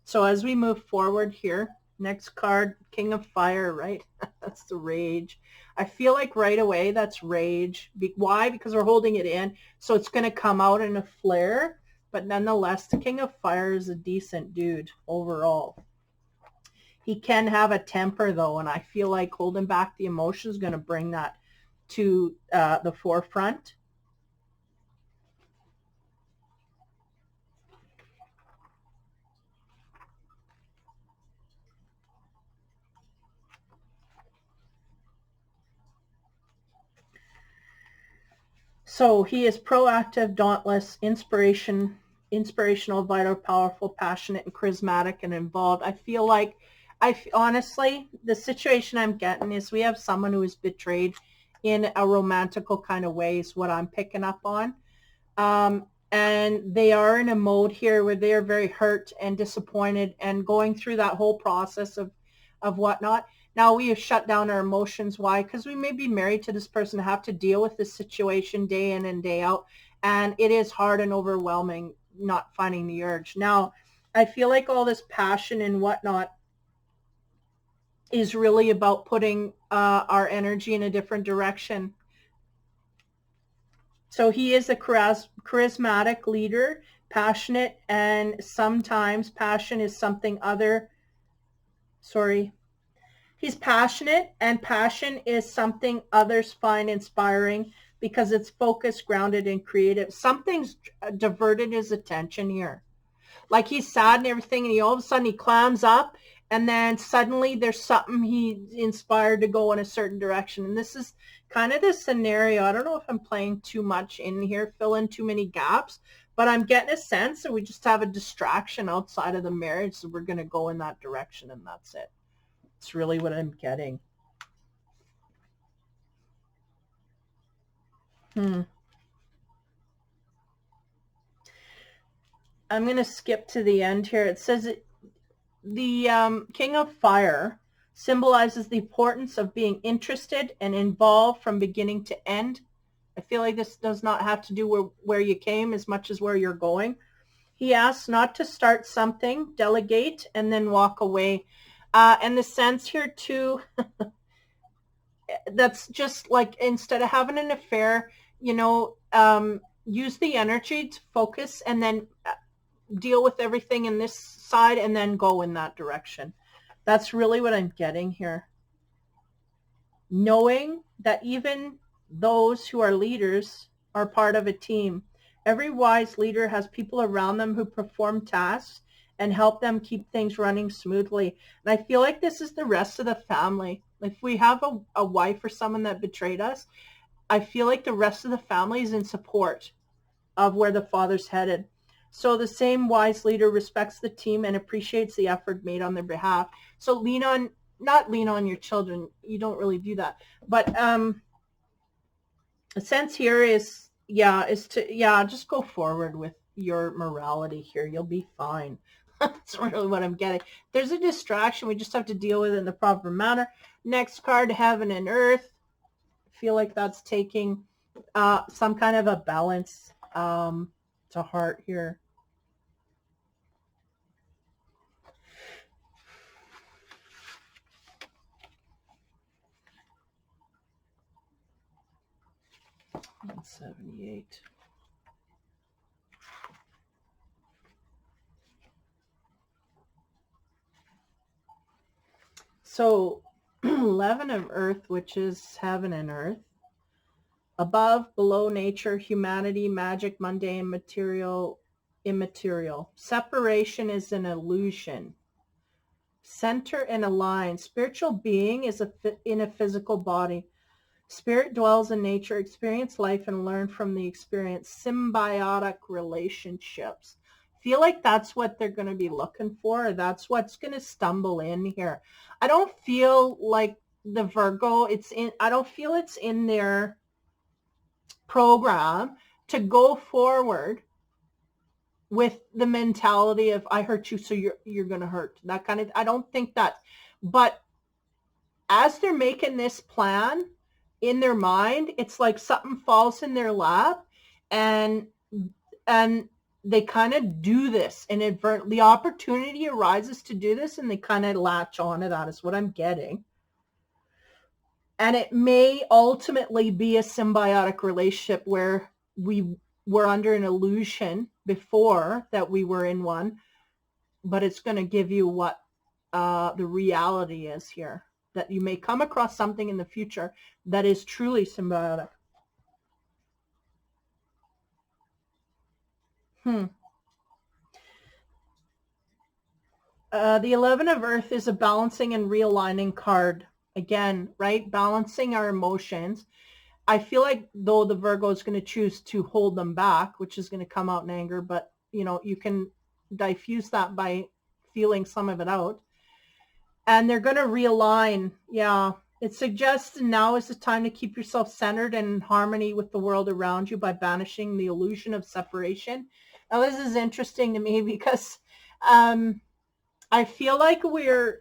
So as we move forward here, next card, King of Fire, right? That's the rage. I feel like right away that's rage. Why? Because we're holding it in. So it's going to come out in a flare. But nonetheless, the King of Fire is a decent dude overall. He can have a temper, though, and I feel like holding back the emotion is going to bring that to the forefront. So he is proactive, dauntless, inspirational, vital, powerful, passionate, and charismatic, and involved. I feel like, honestly, the situation I'm getting is we have someone who is betrayed in a romantical kind of way is what I'm picking up on. And they are in a mode here where they are very hurt and disappointed and going through that whole process of whatnot. Now we have shut down our emotions. Why? Because we may be married to this person, have to deal with this situation day in and day out. And it is hard and overwhelming not finding the urge. Now, I feel like all this passion and whatnot is really about putting our energy in a different direction. So he is a charismatic leader, passionate, and sometimes passion is something other. Sorry. He's passionate, and passion is something others find inspiring because it's focused, grounded, and creative. Something's diverted his attention here. Like he's sad and everything, and all of a sudden he clams up, and then suddenly there's something he's inspired to go in a certain direction. And this is kind of the scenario. I don't know if I'm playing too much in here, fill in too many gaps, but I'm getting a sense that we just have a distraction outside of the marriage, so we're going to go in that direction, and that's it. It's really what I'm getting. I'm going to skip to the end here. It says the King of Fire symbolizes the importance of being interested and involved from beginning to end. I feel like this does not have to do where you came as much as where you're going. He asks not to start something, delegate, and then walk away. And the sense here too, that's just like instead of having an affair, use the energy to focus and then deal with everything in this side and then go in that direction. That's really what I'm getting here. Knowing that even those who are leaders are part of a team. Every wise leader has people around them who perform tasks and help them keep things running smoothly. And I feel like this is the rest of the family. If we have a wife or someone that betrayed us, I feel like the rest of the family is in support of where the father's headed. So the same wise leader respects the team and appreciates the effort made on their behalf. So not lean on your children. You don't really do that. But the sense here is just go forward with your morality here. You'll be fine. That's really what I'm getting. There's a distraction. We just have to deal with it in the proper manner. Next card, Heaven and Earth. I feel like that's taking some kind of a balance to heart here. $178. So 11 of Earth, which is Heaven and Earth. Above, below, nature, humanity, magic, mundane, material, immaterial. Separation is an illusion. Center and align. Spiritual being is in a physical body. Spirit dwells in nature, experience life, and learn from the experience. Symbiotic relationships. Feel like that's what they're going to be looking for. That's what's going to stumble in here. I don't feel like the Virgo, I don't feel it's in their program to go forward with the mentality of I hurt you, so you're going to hurt. That kind of, I don't think that. But as they're making this plan in their mind, it's like something falls in their lap and they kind of do this inadvertently. The opportunity arises to do this and they kind of latch on to that is what I'm getting. And it may ultimately be a symbiotic relationship where we were under an illusion before that we were in one, but it's going to give you what the reality is here, that you may come across something in the future that is truly symbiotic. The 11 of Earth is a balancing and realigning card. Again, right? Balancing our emotions. I feel like though the Virgo is going to choose to hold them back, which is going to come out in anger, but you can diffuse that by feeling some of it out. And they're going to realign. Yeah. It suggests now is the time to keep yourself centered and in harmony with the world around you by banishing the illusion of separation. Now, this is interesting to me because I feel like we're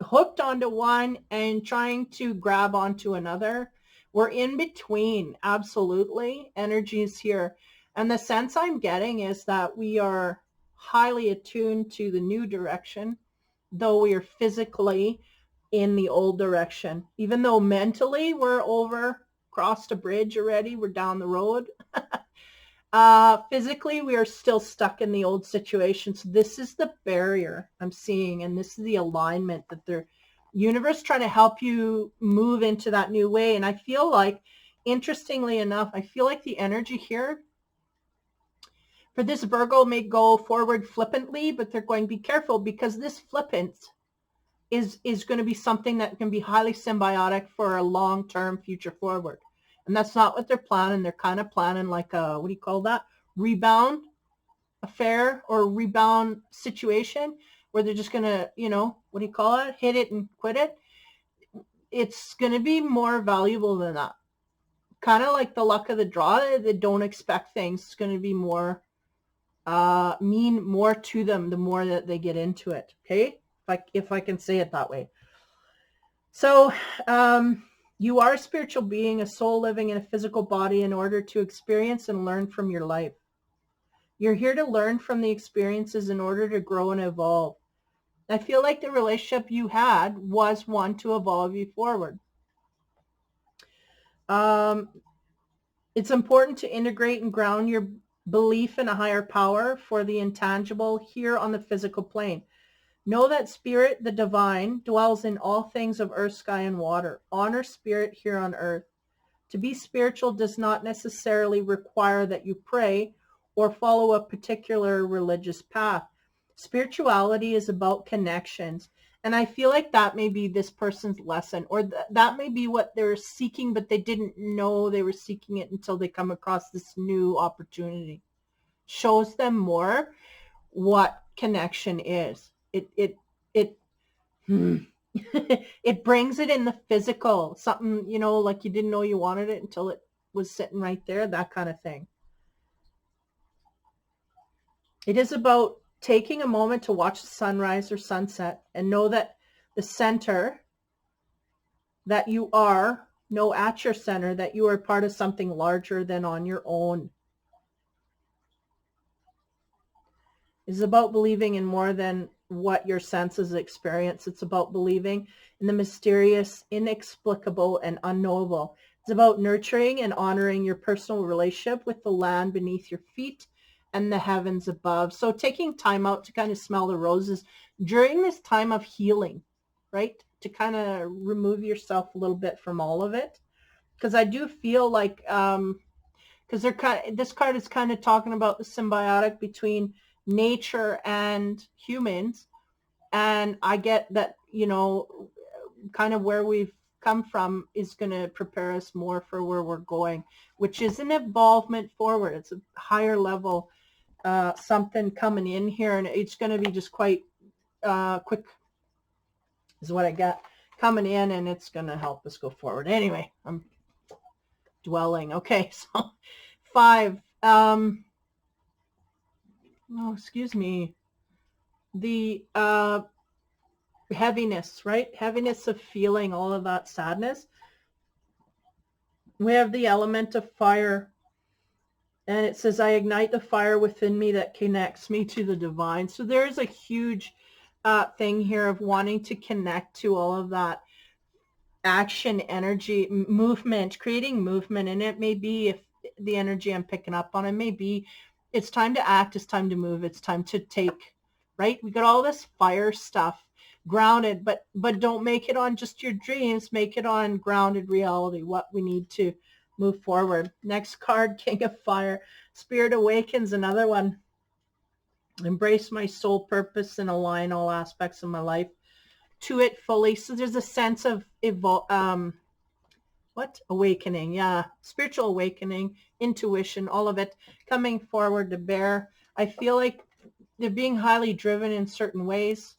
hooked onto one and trying to grab onto another. We're in between, absolutely. Energy is here. And the sense I'm getting is that we are highly attuned to the new direction, though we are physically in the old direction. Even though mentally we're over, crossed a bridge already, we're down the road. Physically, we are still stuck in the old situation. So this is the barrier I'm seeing, and this is the alignment that the universe trying to help you move into that new way. And I feel like, interestingly enough, I feel like the energy here for this Virgo may go forward flippantly, but they're going to be careful because this flippant is going to be something that can be highly symbiotic for a long-term future forward. And that's not what they're planning. They're kind of planning like a, what do you call that? Rebound affair or rebound situation where they're just going to, you know, what do you call it? Hit it and quit it. It's going to be more valuable than that. Kind of like the luck of the draw. They don't expect things. It's going to be more, mean more to them the more that they get into it. Okay. If I can say it that way. So, you are a spiritual being, a soul living in a physical body in order to experience and learn from your life. You're here to learn from the experiences in order to grow and evolve. I feel like the relationship you had was one to evolve you forward. It's important to integrate and ground your belief in a higher power for the intangible here on the physical plane. Know that spirit, the divine, dwells in all things of earth, sky, and water. Honor spirit here on earth. To be spiritual does not necessarily require that you pray or follow a particular religious path. Spirituality is about connections. And I feel like that may be this person's lesson, or that may be what they're seeking, but they didn't know they were seeking it until they come across this new opportunity. Shows them more what connection is. It it brings it in the physical, something, you know, like you didn't know you wanted it until it was sitting right there, that kind of thing. It is about taking a moment to watch the sunrise or sunset and know that the center that you are, know at your center that you are part of something larger than on your own. It's about believing in more than what your senses experience. It's about believing in the mysterious, inexplicable, and unknowable. It's about nurturing and honoring your personal relationship with the land beneath your feet and the heavens above. So taking time out to kind of smell the roses during this time of healing, right? To kind of remove yourself a little bit from all of it. Because I do feel like, because this card is kind of talking about the symbiotic between nature and humans, and I get that, you know, kind of where we've come from is going to prepare us more for where we're going, which is an evolvement forward. It's a higher level, something coming in here, and it's going to be just quite quick is what I got coming in, and it's going to help us go forward. Anyway, I'm dwelling. Okay, so 5. Oh, excuse me. The heaviness, right? Heaviness of feeling all of that sadness. We have the element of fire. And it says, I ignite the fire within me that connects me to the divine. So there's a huge thing here of wanting to connect to all of that action, energy, movement, creating movement. And it may be, if the energy I'm picking up on, it may be, it's time to act, it's time to move, it's time to take, right? We got all this fire stuff grounded, but don't make it on just your dreams, make it on grounded reality, what we need to move forward. Next card, King of Fire. Spirit awakens, another one. Embrace my soul purpose and align all aspects of my life to it fully. So there's a sense of awakening. Yeah, spiritual awakening, intuition, all of it coming forward to bear. I feel like they're being highly driven in certain ways.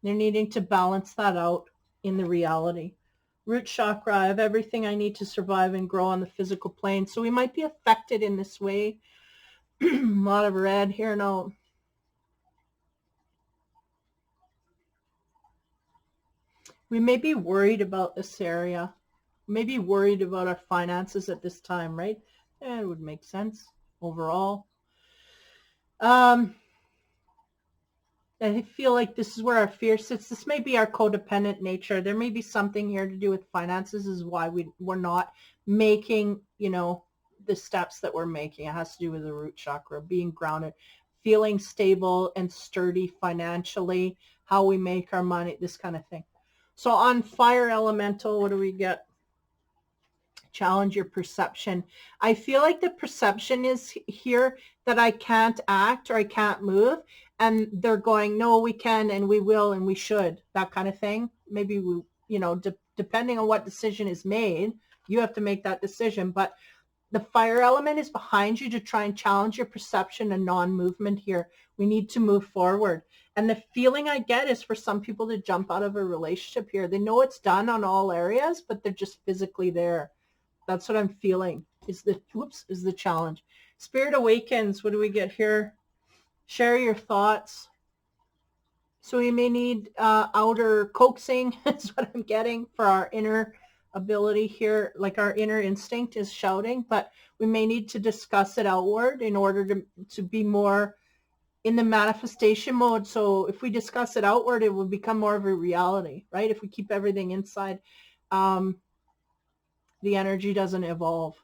They're needing to balance that out in the reality. Root chakra, I have everything I need to survive and grow on the physical plane. So we might be affected in this way. A lot of red here now. We may be worried about this area. Maybe worried about our finances at this time, right? It would make sense overall. I feel like this is where our fear sits. This may be our codependent nature. There may be something here to do with finances is why we're not making, the steps that we're making. It has to do with the root chakra, being grounded, feeling stable and sturdy financially, how we make our money, this kind of thing. So on fire elemental, what do we get? Challenge your perception. I feel like the perception is here that I can't act or I can't move, and they're going, no, we can and we will and we should, that kind of thing. Maybe we, depending on what decision is made, you have to make that decision. But the fire element is behind you to try and challenge your perception and non-movement here. We need to move forward. And the feeling I get is for some people to jump out of a relationship here. They know it's done on all areas, but they're just physically there. That's what I'm feeling is the challenge. Spirit awakens. What do we get here? Share your thoughts. So we may need outer coaxing is what I'm getting for our inner ability here. Like our inner instinct is shouting, but we may need to discuss it outward in order to be more in the manifestation mode. So if we discuss it outward, it will become more of a reality, right? If we keep everything inside, the energy doesn't evolve.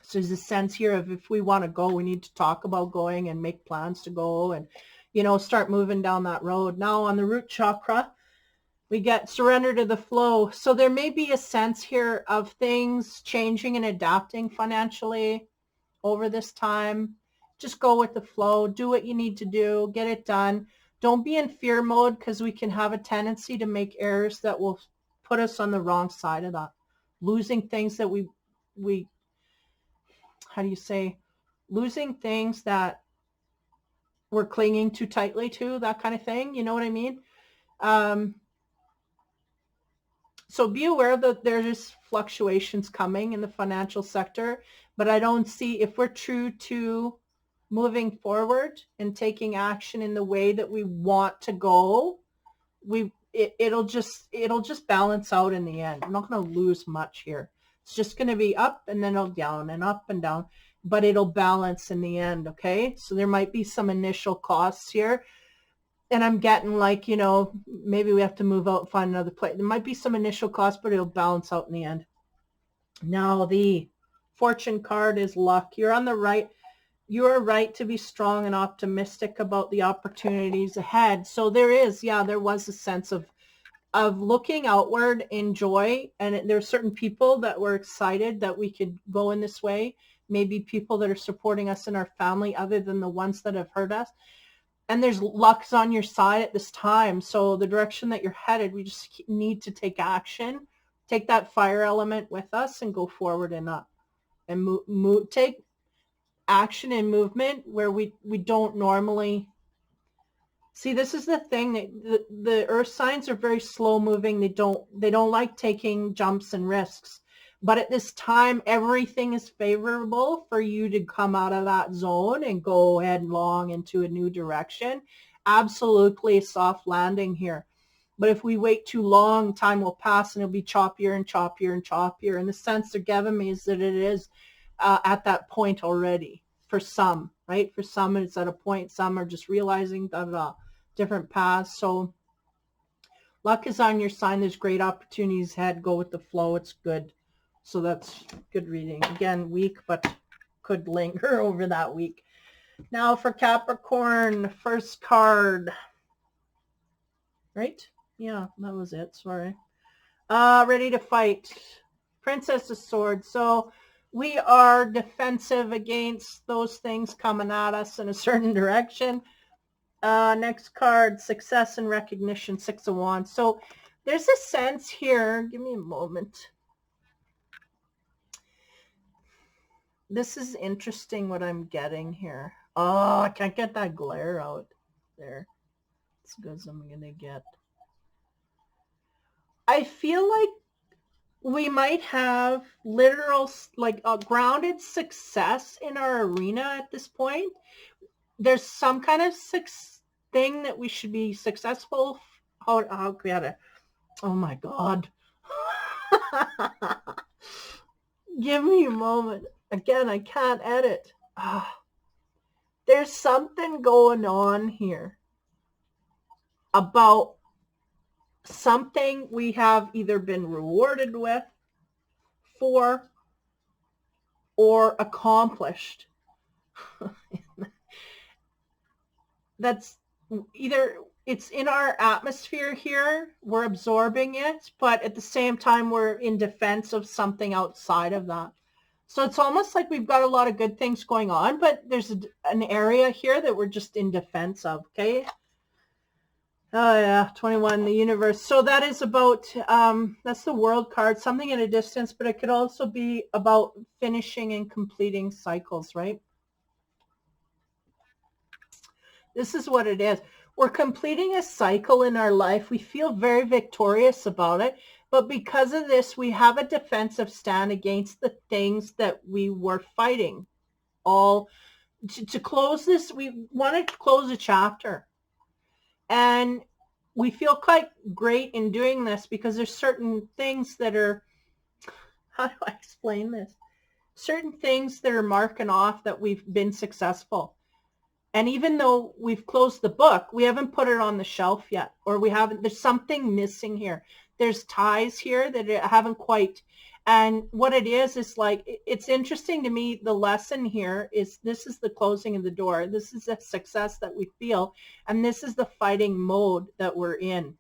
So there's a sense here of if we want to go, we need to talk about going and make plans to go and, start moving down that road. Now on the root chakra, we get surrender to the flow. So there may be a sense here of things changing and adapting financially over this time. Just go with the flow. Do what you need to do. Get it done. Don't be in fear mode, because we can have a tendency to make errors that will put us on the wrong side of that. Losing things that we how do you say, losing things that we're clinging too tightly to, that kind of thing. You know what I mean? So be aware that there's fluctuations coming in the financial sector, but I don't see, if we're true to moving forward and taking action in the way that we want to go, it'll just balance out in the end. I'm not going to lose much here. It's just going to be up and then it'll down and up and down, but it'll balance in the end. Okay. So there might be some initial costs here, and I'm getting like, maybe we have to move out and find another place. There might be some initial costs, but it'll balance out in the end. Now the fortune card is luck. You're on the right. You are right to be strong and optimistic about the opportunities ahead. So there was a sense of looking outward in joy. And there are certain people that were excited that we could go in this way. Maybe people that are supporting us in our family other than the ones that have hurt us. And there's luck's on your side at this time. So the direction that you're headed, we just need to take action, take that fire element with us and go forward and up and take action and movement where we don't normally see. This is the thing, that the earth signs are very slow moving. They don't like taking jumps and risks, but at this time everything is favorable for you to come out of that zone and go headlong into a new direction. Absolutely a soft landing here. But if we wait too long, time will pass and it'll be choppier and choppier and choppier. And the sense they're giving me is that it is at that point already for some, right? For some it's at a point, some are just realizing different paths. So luck is on your sign. There's great opportunities ahead. Go with the flow. It's good. So that's good reading. Again, weak, but could linger over that week. Now for Capricorn, first card, right? Yeah, that was it. Sorry. Ready to fight. Princess of Swords. So we are defensive against those things coming at us in a certain direction. Next card, success and recognition, Six of Wands. So there's a sense here. Give me a moment. This is interesting what I'm getting here. Oh, I can't get that glare out there. As good as I'm going to get. I feel like we might have literal, like a grounded success in our arena at this point. There's some kind of thing that we should be successful. How can we have it? Oh my God. Give me a moment. Again, I can't edit. There's something going on here about something we have either been rewarded with, for, or accomplished. That's either it's in our atmosphere here, we're absorbing it, but at the same time, we're in defense of something outside of that. So it's almost like we've got a lot of good things going on, but there's an area here that we're just in defense of, okay? Oh yeah, 21, the universe. So that is about, that's the world card, something at a distance, but it could also be about finishing and completing cycles, right? This is what it is. We're completing a cycle in our life. We feel very victorious about it. But because of this, we have a defensive stand against the things that we were fighting. All to close this, we wanted to close a chapter. And we feel quite great in doing this because there's certain things that are, how do I explain this? Certain things that are marking off that we've been successful. And even though we've closed the book, we haven't put it on the shelf yet, or we haven't, there's something missing here. There's ties here that haven't quite, and what it is like, it's interesting to me, the lesson here is this is the closing of the door. This is a success that we feel, and this is the fighting mode that we're in.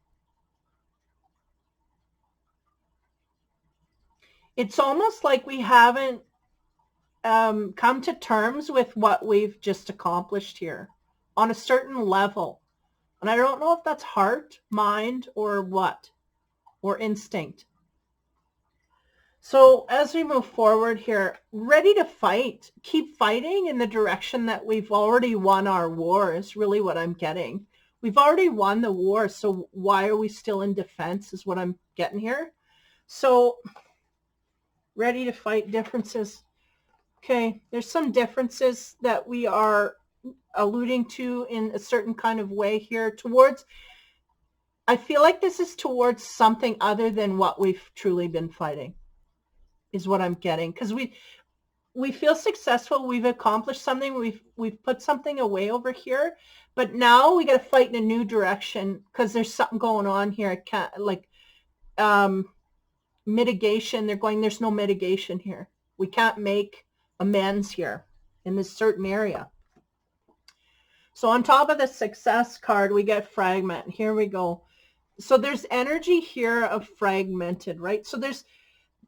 It's almost like we haven't come to terms with what we've just accomplished here on a certain level. And I don't know if that's heart, mind, or what, or instinct. So as we move forward here, ready to fight, keep fighting in the direction that we've already won our war is really what I'm getting. We've already won the war, so why are we still in defense is what I'm getting here. So ready to fight differences. Okay, there's some differences that we are alluding to in a certain kind of way here towards, I feel like this is towards something other than what we've truly been fighting is what I'm getting. Because we feel successful, we've accomplished something, we've put something away over here, but now we got to fight in a new direction because there's something going on here. I can't, like, mitigation, they're going, there's no mitigation here. We can't make amends here in this certain area. So on top of the success card, we get fragment. Here we go. So there's energy here of fragmented, right? So there's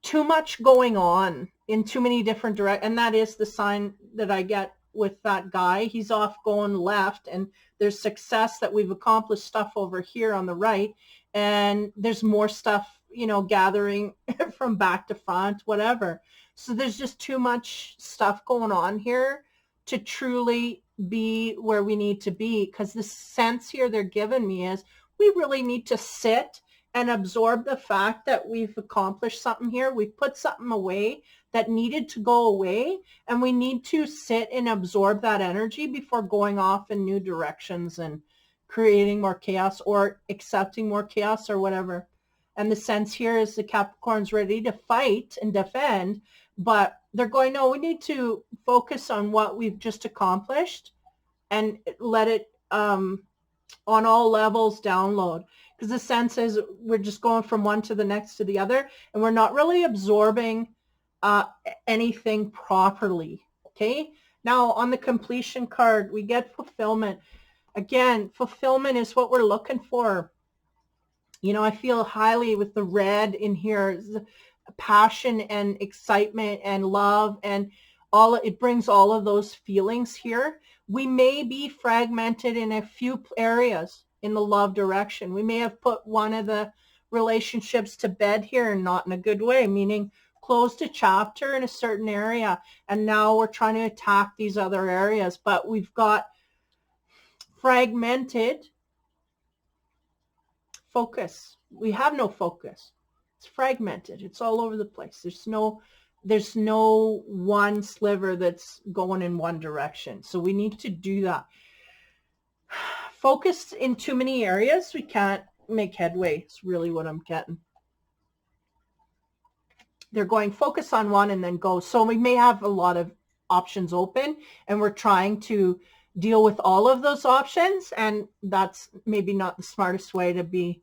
too much going on in too many different directions. And that is the sign that I get with that guy. He's off going left, and there's success that we've accomplished stuff over here on the right. And there's more stuff, you know, gathering from back to front, whatever. So there's just too much stuff going on here to truly be where we need to be, because the sense here they're giving me is we really need to sit and absorb the fact that we've accomplished something here. We've put something away that needed to go away, and we need to sit and absorb that energy before going off in new directions and creating more chaos or accepting more chaos or whatever. And the sense here is the Capricorn's ready to fight and defend, but they're going, no, we need to focus on what we've just accomplished and let it on all levels download. Because the sense is we're just going from one to the next to the other, and we're not really absorbing anything properly. Okay. Now on the completion card, we get fulfillment. Again, fulfillment is what we're looking for. You know, I feel highly with the red in here, passion and excitement and love, and all it brings all of those feelings here. We may be fragmented in a few areas in the love direction. We may have put one of the relationships to bed here, and not in a good way, meaning closed a chapter in a certain area, and now we're trying to attack these other areas, but we've got fragmented focus. We have no focus. It's fragmented. It's all over the place. There's no one sliver that's going in one direction. So we need to do that. Focused in too many areas, we can't make headway. It's really what I'm getting. They're going focus on one and then go. So we may have a lot of options open, and we're trying to deal with all of those options, and that's maybe not the smartest way to be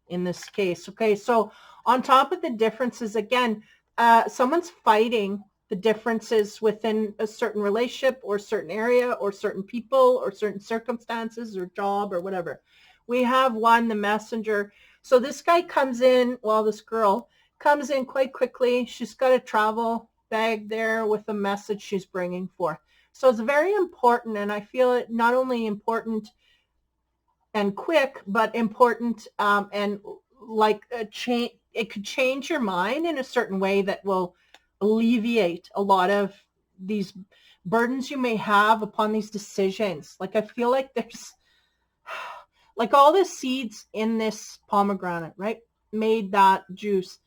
in this case. Okay, so on top of the differences, again, someone's fighting the differences within a certain relationship or certain area or certain people or certain circumstances or job or whatever. We have one, the messenger. So this guy comes in, well, this girl comes in quite quickly. She's got a travel bag there with a message she's bringing forth. So it's very important, and I feel it not only important and quick, but important and like a change. It could change your mind in a certain way that will alleviate a lot of these burdens you may have upon these decisions. Like I feel like there's like all the seeds in this pomegranate, right? Made that juice.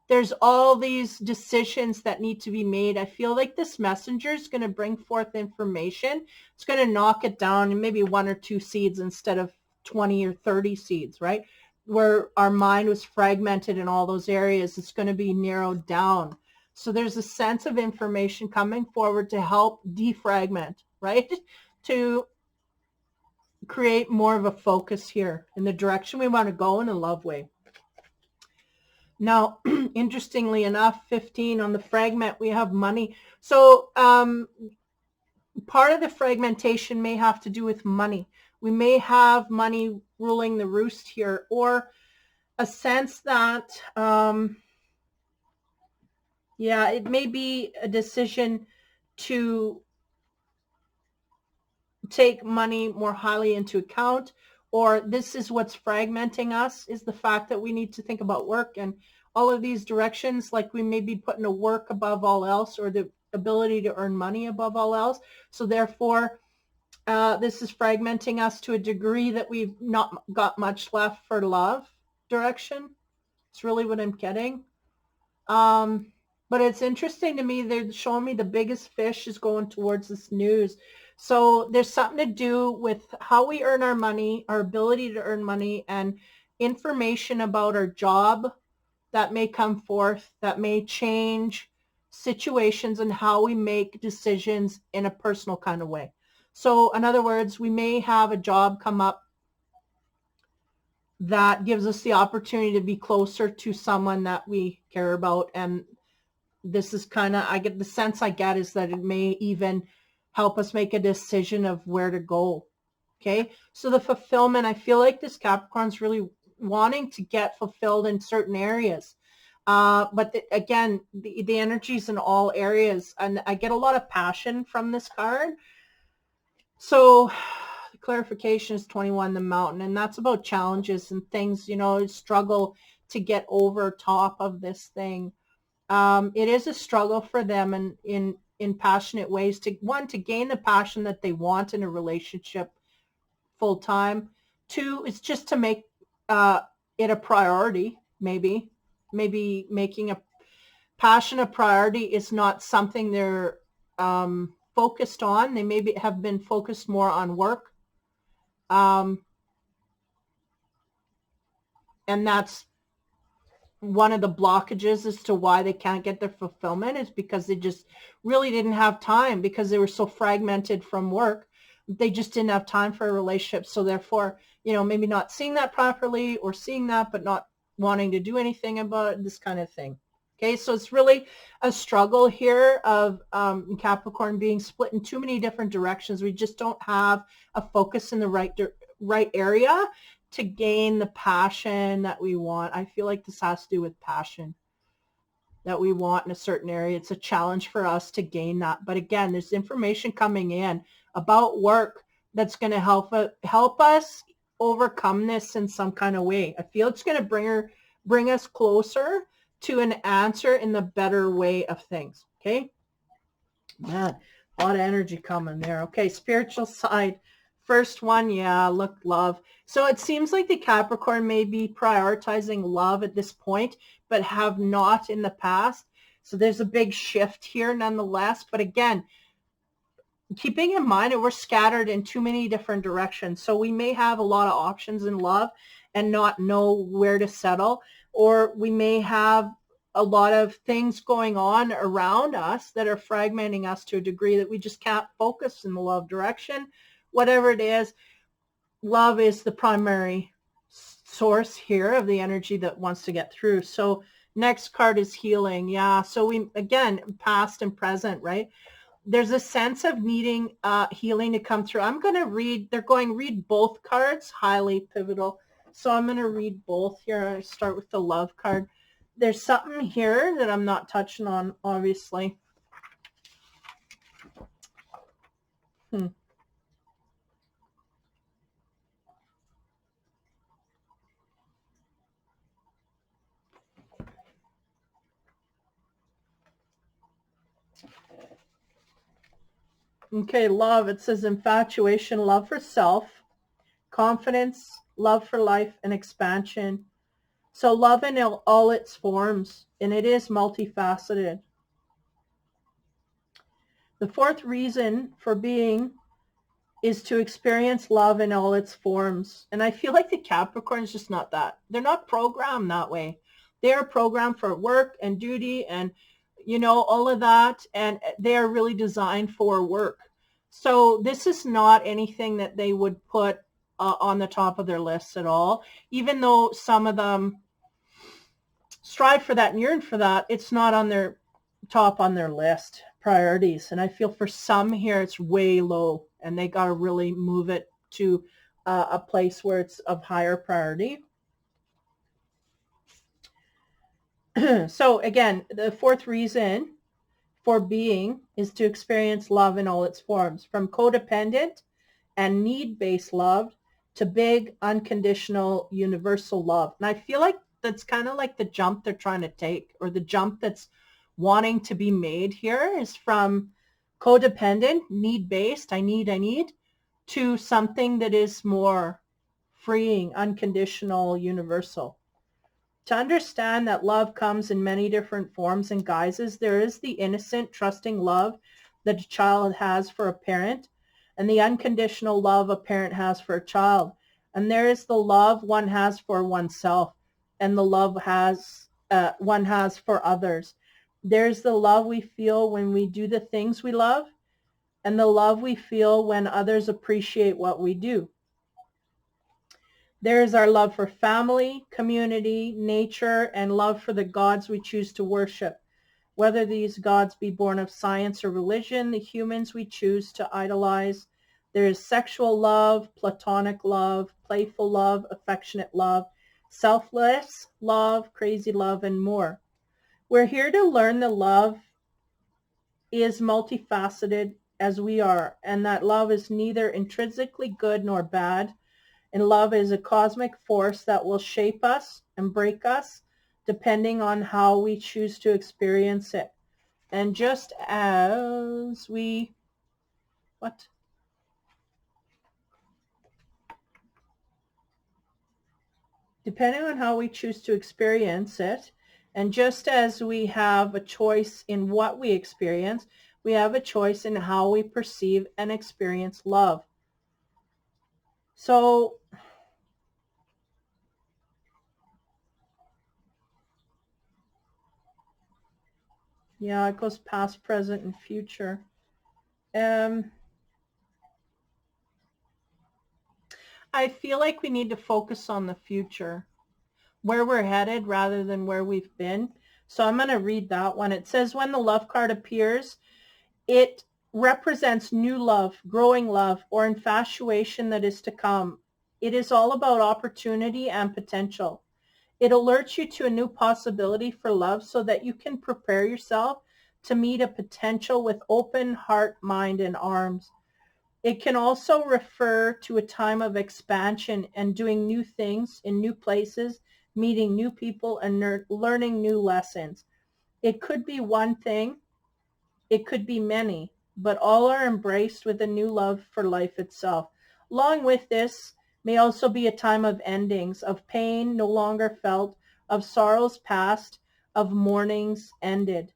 There's all these decisions that need to be made. I feel like this messenger is going to bring forth information. It's going to knock it down in maybe 1 or 2 seeds instead of 20 or 30 seeds, right? Where our mind was fragmented in all those areas, it's going to be narrowed down. So there's a sense of information coming forward to help defragment, right? To create more of a focus here in the direction we want to go in a love way. Now, interestingly enough, 15 on the fragment, we have money. So part of the fragmentation may have to do with money. We may have money ruling the roost here, or a sense that, yeah, it may be a decision to take money more highly into account, or this is what's fragmenting us, is the fact that we need to think about work and all of these directions, like we may be putting a work above all else, or the ability to earn money above all else. So therefore, this is fragmenting us to a degree that we've not got much left for love direction. It's really what I'm getting. But it's interesting to me, they're showing me the biggest fish is going towards this news. So there's something to do with how we earn our money, our ability to earn money, and information about our job that may come forth, that may change situations and how we make decisions in a personal kind of way. So in other words, we may have a job come up that gives us the opportunity to be closer to someone that we care about. And this is kind of, I get the sense I get is that it may even help us make a decision of where to go. Okay. So the fulfillment, I feel like this Capricorn's really wanting to get fulfilled in certain areas. But again, the energy's in all areas, and I get a lot of passion from this card. So the clarification is 21, the mountain, and that's about challenges and things, you know, struggle to get over top of this thing. It is a struggle for them in passionate ways to, one, to gain the passion that they want in a relationship full time. 2, it's just to make it a priority. Maybe making a passion a priority is not something they're focused on. They maybe have been focused more on work. And that's one of the blockages as to why they can't get their fulfillment, is because they just really didn't have time, because they were so fragmented from work. They just didn't have time for a relationship. So therefore, you know, maybe not seeing that properly, or seeing that but not wanting to do anything about it, this kind of thing. Okay, so it's really a struggle here of Capricorn being split in too many different directions. We just don't have a focus in the right area to gain the passion that we want. I feel like this has to do with passion that we want in a certain area. It's a challenge for us to gain that. But again, there's information coming in about work that's going to help us overcome this in some kind of way. I feel it's going to bring us closer to an answer in the better way of things. Okay. Man, a lot of energy coming there. Okay. Spiritual side. First one, yeah, look, love. So it seems like the Capricorn may be prioritizing love at this point, but have not in the past. So there's a big shift here nonetheless. But again, keeping in mind that we're scattered in too many different directions. So we may have a lot of options in love and not know where to settle, or we may have a lot of things going on around us that are fragmenting us to a degree that we just can't focus in the love direction. Whatever it is, love is the primary source here of the energy that wants to get through. So next card is healing. Yeah. So we, again, past and present, right? There's a sense of needing healing to come through. I'm going to read, they're going read both cards, highly pivotal. So I'm going to read both here. I start with the love card. There's something here that I'm not touching on, obviously. Okay, love. It says infatuation, love for self, confidence, love for life, and expansion. So love in all its forms, and it is multifaceted. The fourth reason for being is to experience love in all its forms. And I feel like the Capricorn is just not that. They're not programmed that way. They are programmed for work and duty and, you know, all of that. And they are really designed for work. So this is not anything that they would put on the top of their lists at all. Even though some of them strive for that and yearn for that, it's not on their top on their list priorities. And I feel for some here it's way low, and they got to really move it to a place where it's of higher priority. So again, the fourth reason for being is to experience love in all its forms, from codependent and need-based love to big, unconditional, universal love. And I feel like that's kind of like the jump they're trying to take, or the jump that's wanting to be made here is from codependent, need-based, I need, to something that is more freeing, unconditional, universal. To understand that love comes in many different forms and guises, there is the innocent, trusting love that a child has for a parent, and the unconditional love a parent has for a child. And there is the love one has for oneself, and the love one has for others. There's the love we feel when we do the things we love, and the love we feel when others appreciate what we do. There is our love for family, community, nature, and love for the gods we choose to worship. Whether these gods be born of science or religion, the humans we choose to idolize. There is sexual love, platonic love, playful love, affectionate love, selfless love, crazy love, and more. We're here to learn that love is multifaceted as we are, and that love is neither intrinsically good nor bad. And love is a cosmic force that will shape us and break us depending on how we choose to experience it. And just as we, depending on how we choose to experience it, and just as we have a choice in what we experience, we have a choice in how we perceive and experience love. So yeah, it goes past, present, and future. I feel like we need to focus on the future, where we're headed rather than where we've been. So I'm going to read that one. It says, when the love card appears, it represents new love, growing love, or infatuation that is to come. It is all about opportunity and potential. It alerts you to a new possibility for love so that you can prepare yourself to meet a potential with open heart, mind, and arms. It can also refer to a time of expansion and doing new things in new places, meeting new people, and learning new lessons. It could be one thing, it could be many, but all are embraced with a new love for life itself. Along with this may also be a time of endings, of pain no longer felt, of sorrows past, of mournings ended.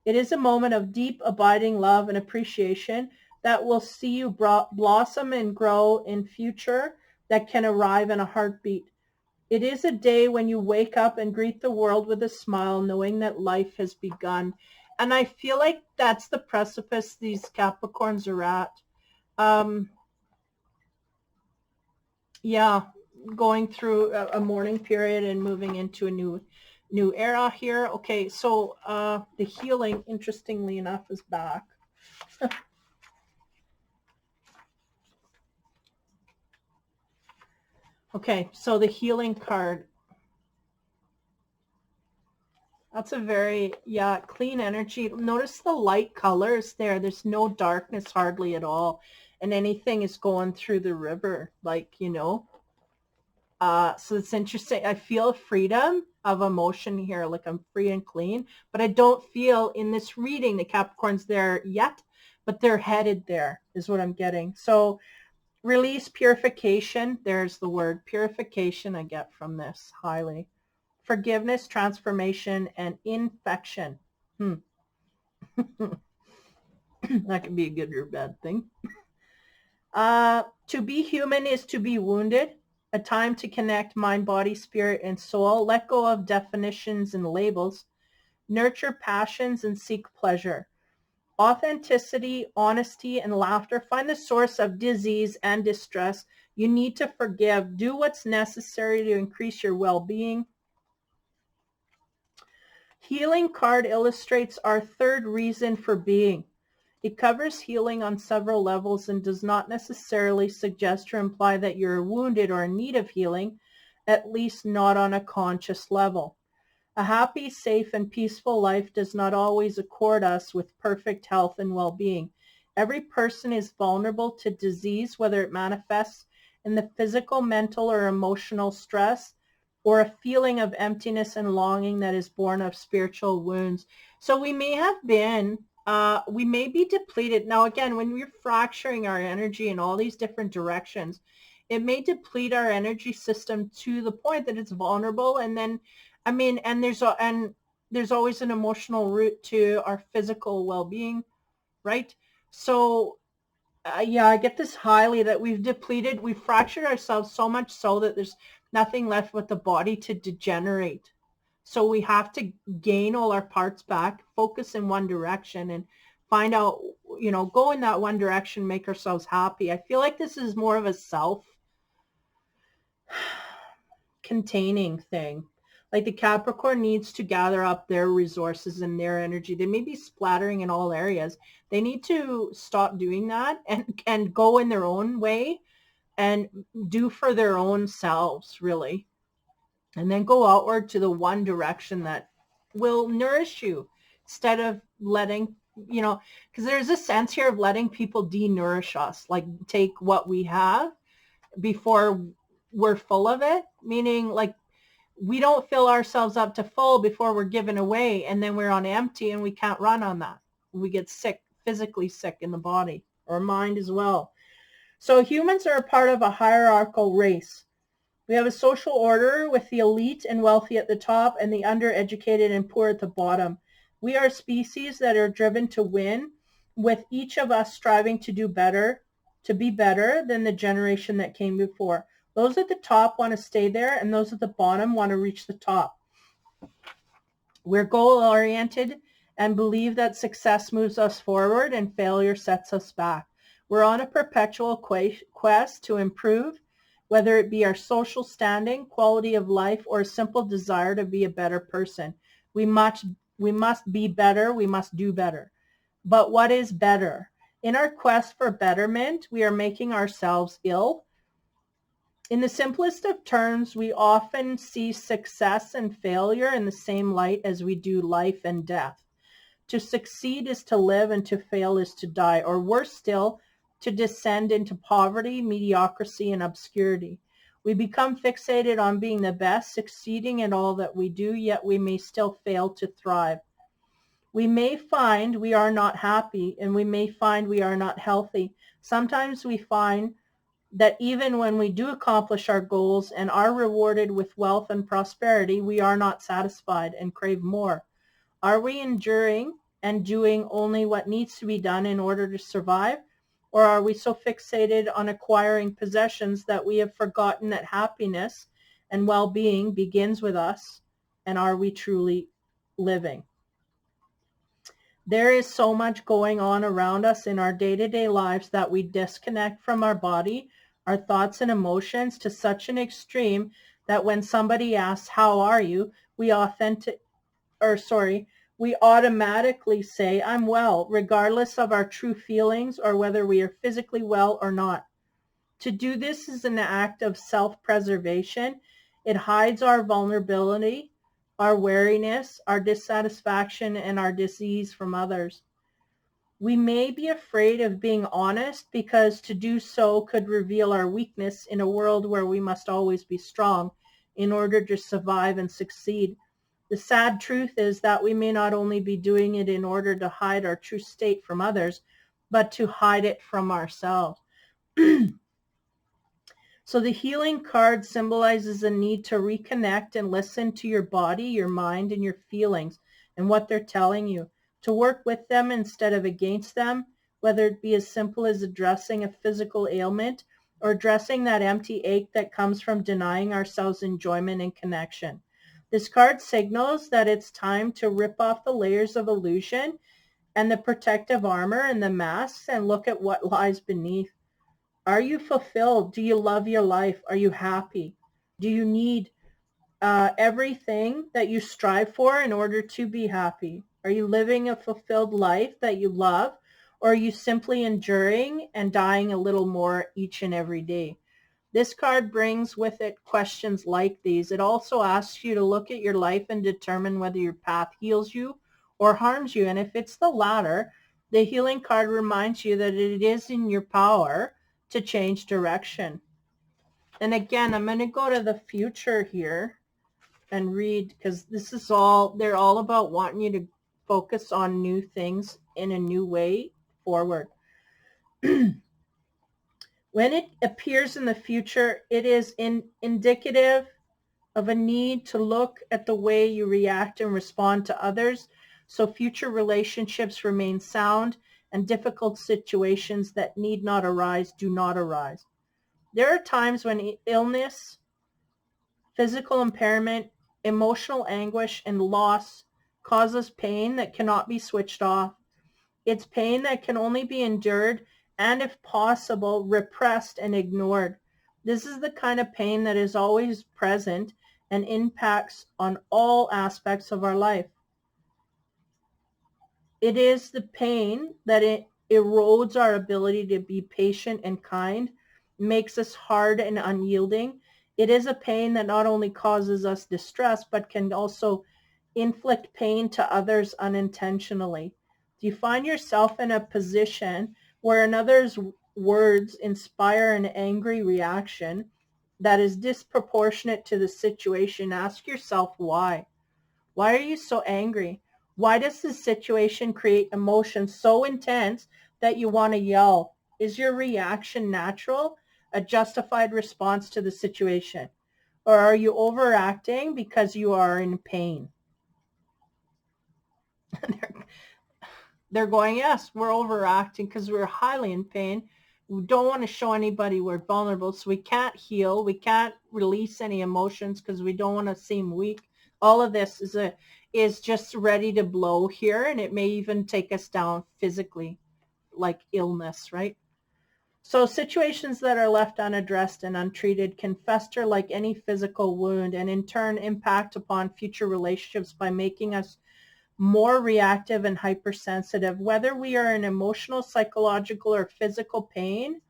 It is a moment of deep, abiding love and appreciation that will see you blossom and grow in future that can arrive in a heartbeat. It is a day when you wake up and greet the world with a smile, knowing that life has begun. And I feel like that's the precipice these Capricorns are at. Yeah, going through a mourning period and moving into a new era here. Okay, so the healing, interestingly enough, is back. Okay, so the healing card. That's a very, yeah, clean energy. Notice the light colors there. There's no darkness hardly at all. And anything is going through the river, like, you know. So it's interesting. I feel freedom of emotion here, like I'm free and clean. But I don't feel in this reading the Capricorn's there yet, but they're headed there is what I'm getting. So release, purification. There's the word purification I get from this highly. Forgiveness, transformation, and infection. That can be a good or bad thing. To be human is to be wounded. A time to connect mind, body, spirit, and soul. Let go of definitions and labels. Nurture passions and seek pleasure. Authenticity, honesty, and laughter. Find the source of disease and distress. You need to forgive. Do what's necessary to increase your well-being. Healing card illustrates our third reason for being. It covers healing on several levels and does not necessarily suggest or imply that you're wounded or in need of healing, at least not on a conscious level. A happy, safe, and peaceful life does not always accord us with perfect health and well-being. Every person is vulnerable to disease, whether it manifests in the physical, mental, or emotional stress, or a feeling of emptiness and longing that is born of spiritual wounds. So we may have been, we may be depleted. Now, again, when we're fracturing our energy in all these different directions, it may deplete our energy system to the point that it's vulnerable. And then, I mean, and there's always an emotional root to our physical well-being, right? So yeah, I get this highly that we've depleted, we've fractured ourselves so much so that there's nothing left with the body to degenerate. So we have to gain all our parts back, focus in one direction, and find out, you know, go in that one direction, make ourselves happy. I feel like this is more of a self-containing thing. Like the Capricorn needs to gather up their resources and their energy. They may be splattering in all areas. They need to stop doing that and go in their own way and do for their own selves, really. And then go outward to the one direction that will nourish you instead of letting, you know, because there's a sense here of letting people de-nourish us, like take what we have before we're full of it, meaning like we don't fill ourselves up to full before we're given away, and then we're on empty and we can't run on that. We get sick, physically sick in the body or mind as well. So humans are a part of a hierarchical race. We have a social order with the elite and wealthy at the top and the undereducated and poor at the bottom. We are a species that are driven to win, with each of us striving to do better, to be better than the generation that came before. Those at the top want to stay there, and those at the bottom want to reach the top. We're goal-oriented and believe that success moves us forward and failure sets us back. We're on a perpetual quest to improve, whether it be our social standing, quality of life, or a simple desire to be a better person. We must be better. We must do better. But what is better? In our quest for betterment, we are making ourselves ill. In the simplest of terms, we often see success and failure in the same light as we do life and death. To succeed is to live, and to fail is to die, or worse still, to descend into poverty, mediocrity, and obscurity. We become fixated on being the best, succeeding in all that we do, yet we may still fail to thrive. We may find we are not happy, and we may find we are not healthy. Sometimes we find that even when we do accomplish our goals and are rewarded with wealth and prosperity, we are not satisfied and crave more. Are we enduring and doing only what needs to be done in order to survive? Or are we so fixated on acquiring possessions that we have forgotten that happiness and well-being begins with us? And are we truly living? There is so much going on around us in our day-to-day lives that we disconnect from our body, our thoughts and emotions to such an extreme that when somebody asks, "How are you?" we automatically say, "I'm well," regardless of our true feelings or whether we are physically well or not. To do this is an act of self-preservation. It hides our vulnerability, our wariness, our dissatisfaction, and our disease from others. We may be afraid of being honest because to do so could reveal our weakness in a world where we must always be strong in order to survive and succeed. The sad truth is that we may not only be doing it in order to hide our true state from others, but to hide it from ourselves. So the healing card symbolizes a need to reconnect and listen to your body, your mind, and your feelings and what they're telling you, to work with them instead of against them, whether it be as simple as addressing a physical ailment or addressing that empty ache that comes from denying ourselves enjoyment and connection. This card signals that it's time to rip off the layers of illusion and the protective armor and the masks and look at what lies beneath. Are you fulfilled? Do you love your life? Are you happy? Do you need everything that you strive for in order to be happy? Are you living a fulfilled life that you love? Or are you simply enduring and dying a little more each and every day? This card brings with it questions like these. It also asks you to look at your life and determine whether your path heals you or harms you. And if it's the latter, the healing card reminds you that it is in your power to change direction. And again, I'm going to go to the future here and read, because this is they're all about wanting you to focus on new things in a new way forward. When it appears in the future, it is indicative of a need to look at the way you react and respond to others so future relationships remain sound and difficult situations that need not arise do not arise. There are times when illness, physical impairment, emotional anguish, and loss causes pain that cannot be switched off. It's pain that can only be endured and, if possible, repressed and ignored. This is the kind of pain that is always present and impacts on all aspects of our life. It is the pain that it erodes our ability to be patient and kind, makes us hard and unyielding. It is a pain that not only causes us distress, but can also inflict pain to others unintentionally. Do you find yourself in a position where another's words inspire an angry reaction that is disproportionate to the situation? Ask yourself why. Why are you so angry? Why does this situation create emotion so intense that you want to yell? Is your reaction natural, a justified response to the situation? Or are you overacting because you are in pain? They're going, yes, we're overacting because we're highly in pain. We don't want to show anybody we're vulnerable, so we can't heal. We can't release any emotions because we don't want to seem weak. All of this is just ready to blow here, and it may even take us down physically, like illness, right? So situations that are left unaddressed and untreated can fester like any physical wound and in turn impact upon future relationships by making us more reactive and hypersensitive. Whether we are in emotional, psychological, or physical pain,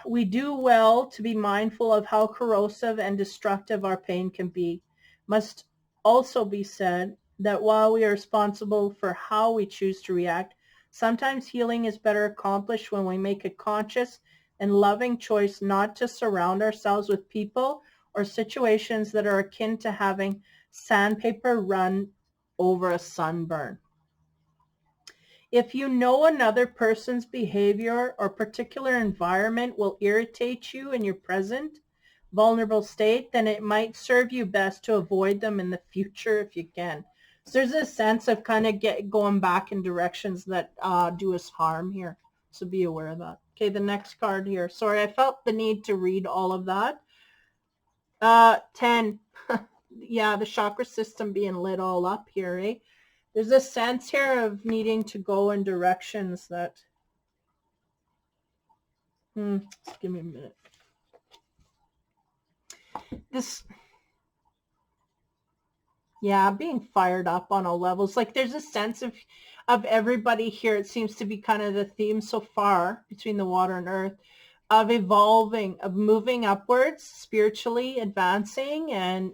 we do well to be mindful of how corrosive and destructive our pain can be. Must also be said that while we are responsible for how we choose to react, sometimes healing is better accomplished when we make a conscious and loving choice not to surround ourselves with people or situations that are akin to having sandpaper run over a sunburn. If you know another person's behavior or particular environment will irritate you in your present vulnerable state, then it might serve you best to avoid them in the future if you can. So there's a sense of kind of going back in directions that do us harm here. So be aware of that. Okay, the next card here. Sorry, I felt the need to read all of that. 10. Yeah, the chakra system being lit all up here, eh? There's a sense here of needing to go in directions that... just give me a minute. Yeah, being fired up on all levels. Like there's a sense of everybody here. It seems to be kind of the theme so far between the water and earth, of evolving, of moving upwards, spiritually advancing. And,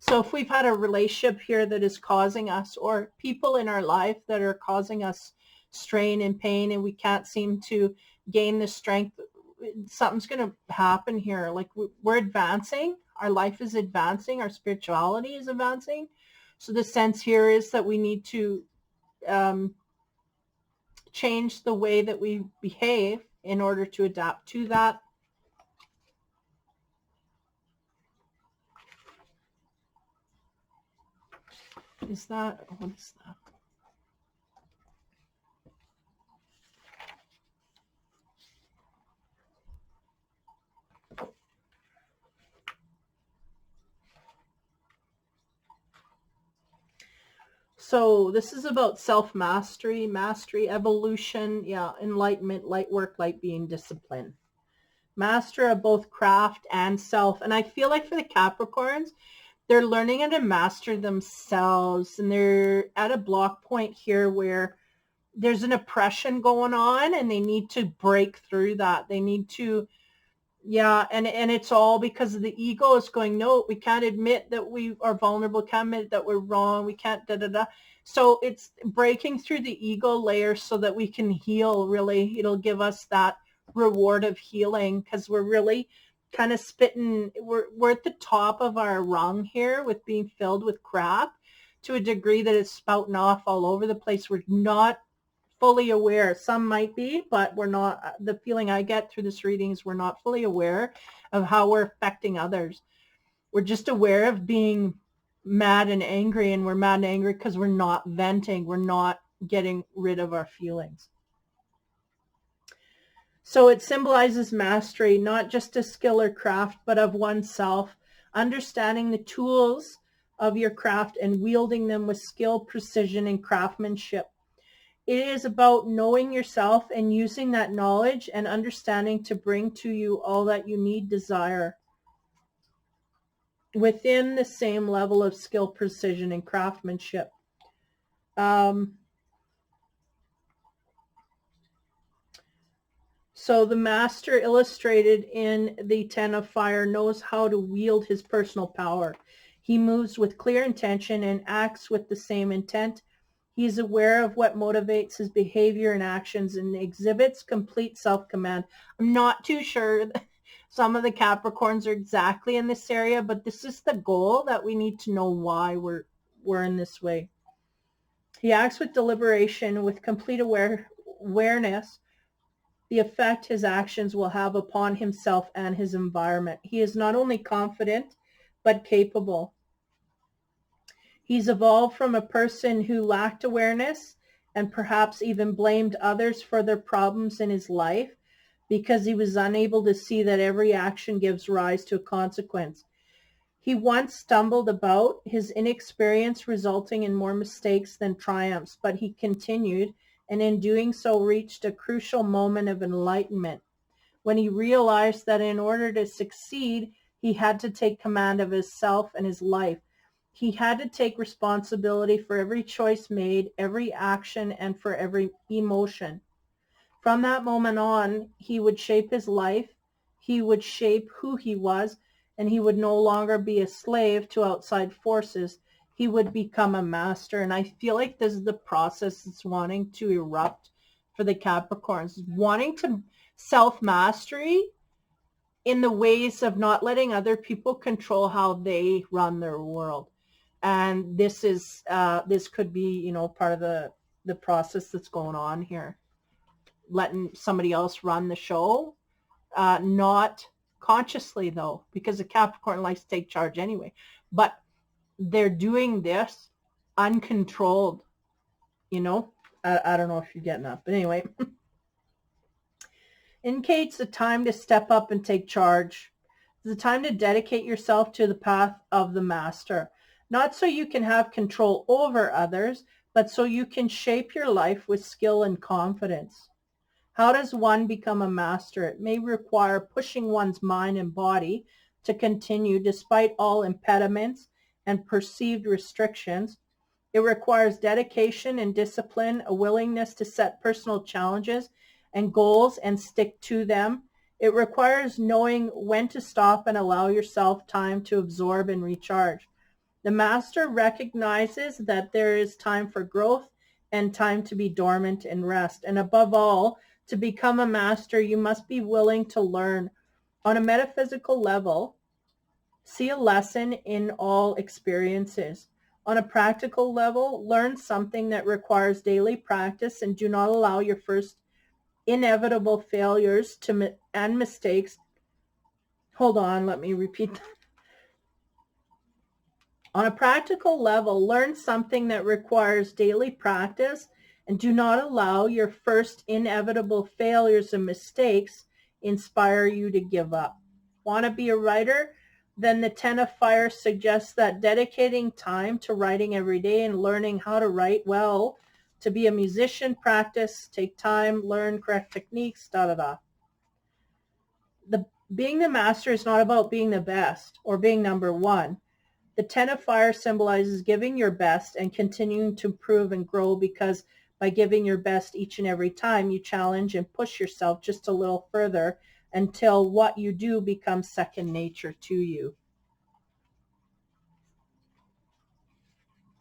so if we've had a relationship here that is causing us, or people in our life that are causing us strain and pain, and we can't seem to gain the strength, something's going to happen here. Like we're advancing. Our life is advancing. Our spirituality is advancing. So the sense here is that we need to change the way that we behave in order to adapt to that. What is that? So this is about self-mastery, mastery, evolution, enlightenment, light work, light being, discipline. Master of both craft and self. And I feel like for the Capricorns, they're learning how to master themselves, and they're at a block point here where there's an oppression going on and they need to break through that. They need to... Yeah, and it's all because of the ego is going, no, we can't admit that we are vulnerable, can't admit that we're wrong, we can't da-da-da. So it's breaking through the ego layer so that we can heal, really. It'll give us that reward of healing, because we're really kind of spitting, we're at the top of our rung here with being filled with crap to a degree that it's spouting off all over the place. We're not fully aware. Some might be, but we're not. The feeling I get through this reading is we're not fully aware of how we're affecting others. We're just aware of being mad and angry, and we're mad and angry because we're not venting. We're not getting rid of our feelings. So it symbolizes mastery, not just a skill or craft, but of oneself, understanding the tools of your craft and wielding them with skill, precision, and craftsmanship. It is about knowing yourself and using that knowledge and understanding to bring to you all that you need, desire, within the same level of skill, precision, and craftsmanship. So the master, illustrated in the Ten of Fire, knows how to wield his personal power. He moves with clear intention and acts with the same intent. He is aware of what motivates his behavior and actions and exhibits complete self-command. I'm not too sure some of the Capricorns are exactly in this area, but this is the goal, that we need to know why we're in this way. He acts with deliberation, with complete awareness, the effect his actions will have upon himself and his environment. He is not only confident, but capable. He's evolved from a person who lacked awareness and perhaps even blamed others for their problems in his life because he was unable to see that every action gives rise to a consequence. He once stumbled about, his inexperience resulting in more mistakes than triumphs, but he continued, and in doing so reached a crucial moment of enlightenment when he realized that in order to succeed, he had to take command of himself and his life. He had to take responsibility for every choice made, every action, and for every emotion. From that moment on, he would shape his life, he would shape who he was, and he would no longer be a slave to outside forces. He would become a master. And I feel like this is the process that's wanting to erupt for the Capricorns, wanting to self-mastery in the ways of not letting other people control how they run their world. And this is this could be, part of the process that's going on here. Letting somebody else run the show, not consciously though, because the Capricorn likes to take charge anyway. But they're doing this uncontrolled, you know? I don't know if you're getting that, but anyway. Indicates the time to step up and take charge. It's the time to dedicate yourself to the path of the master. Not so you can have control over others, but so you can shape your life with skill and confidence. How does one become a master? It may require pushing one's mind and body to continue despite all impediments and perceived restrictions. It requires dedication and discipline, a willingness to set personal challenges and goals and stick to them. It requires knowing when to stop and allow yourself time to absorb and recharge. The master recognizes that there is time for growth and time to be dormant and rest. And above all, to become a master, you must be willing to learn. On a metaphysical level, see a lesson in all experiences. On a practical level, learn something that requires daily practice and do not allow your first inevitable failures and mistakes. Hold on, let me repeat that. On a practical level, learn something that requires daily practice and do not allow your first inevitable failures and mistakes inspire you to give up. Want to be a writer? Then the 10 of Fire suggests that dedicating time to writing every day and learning how to write well. To be a musician, practice, take time, learn correct techniques, Being the master is not about being the best or being number one. The 10 of Fire symbolizes giving your best and continuing to improve and grow, because by giving your best each and every time, you challenge and push yourself just a little further until what you do becomes second nature to you.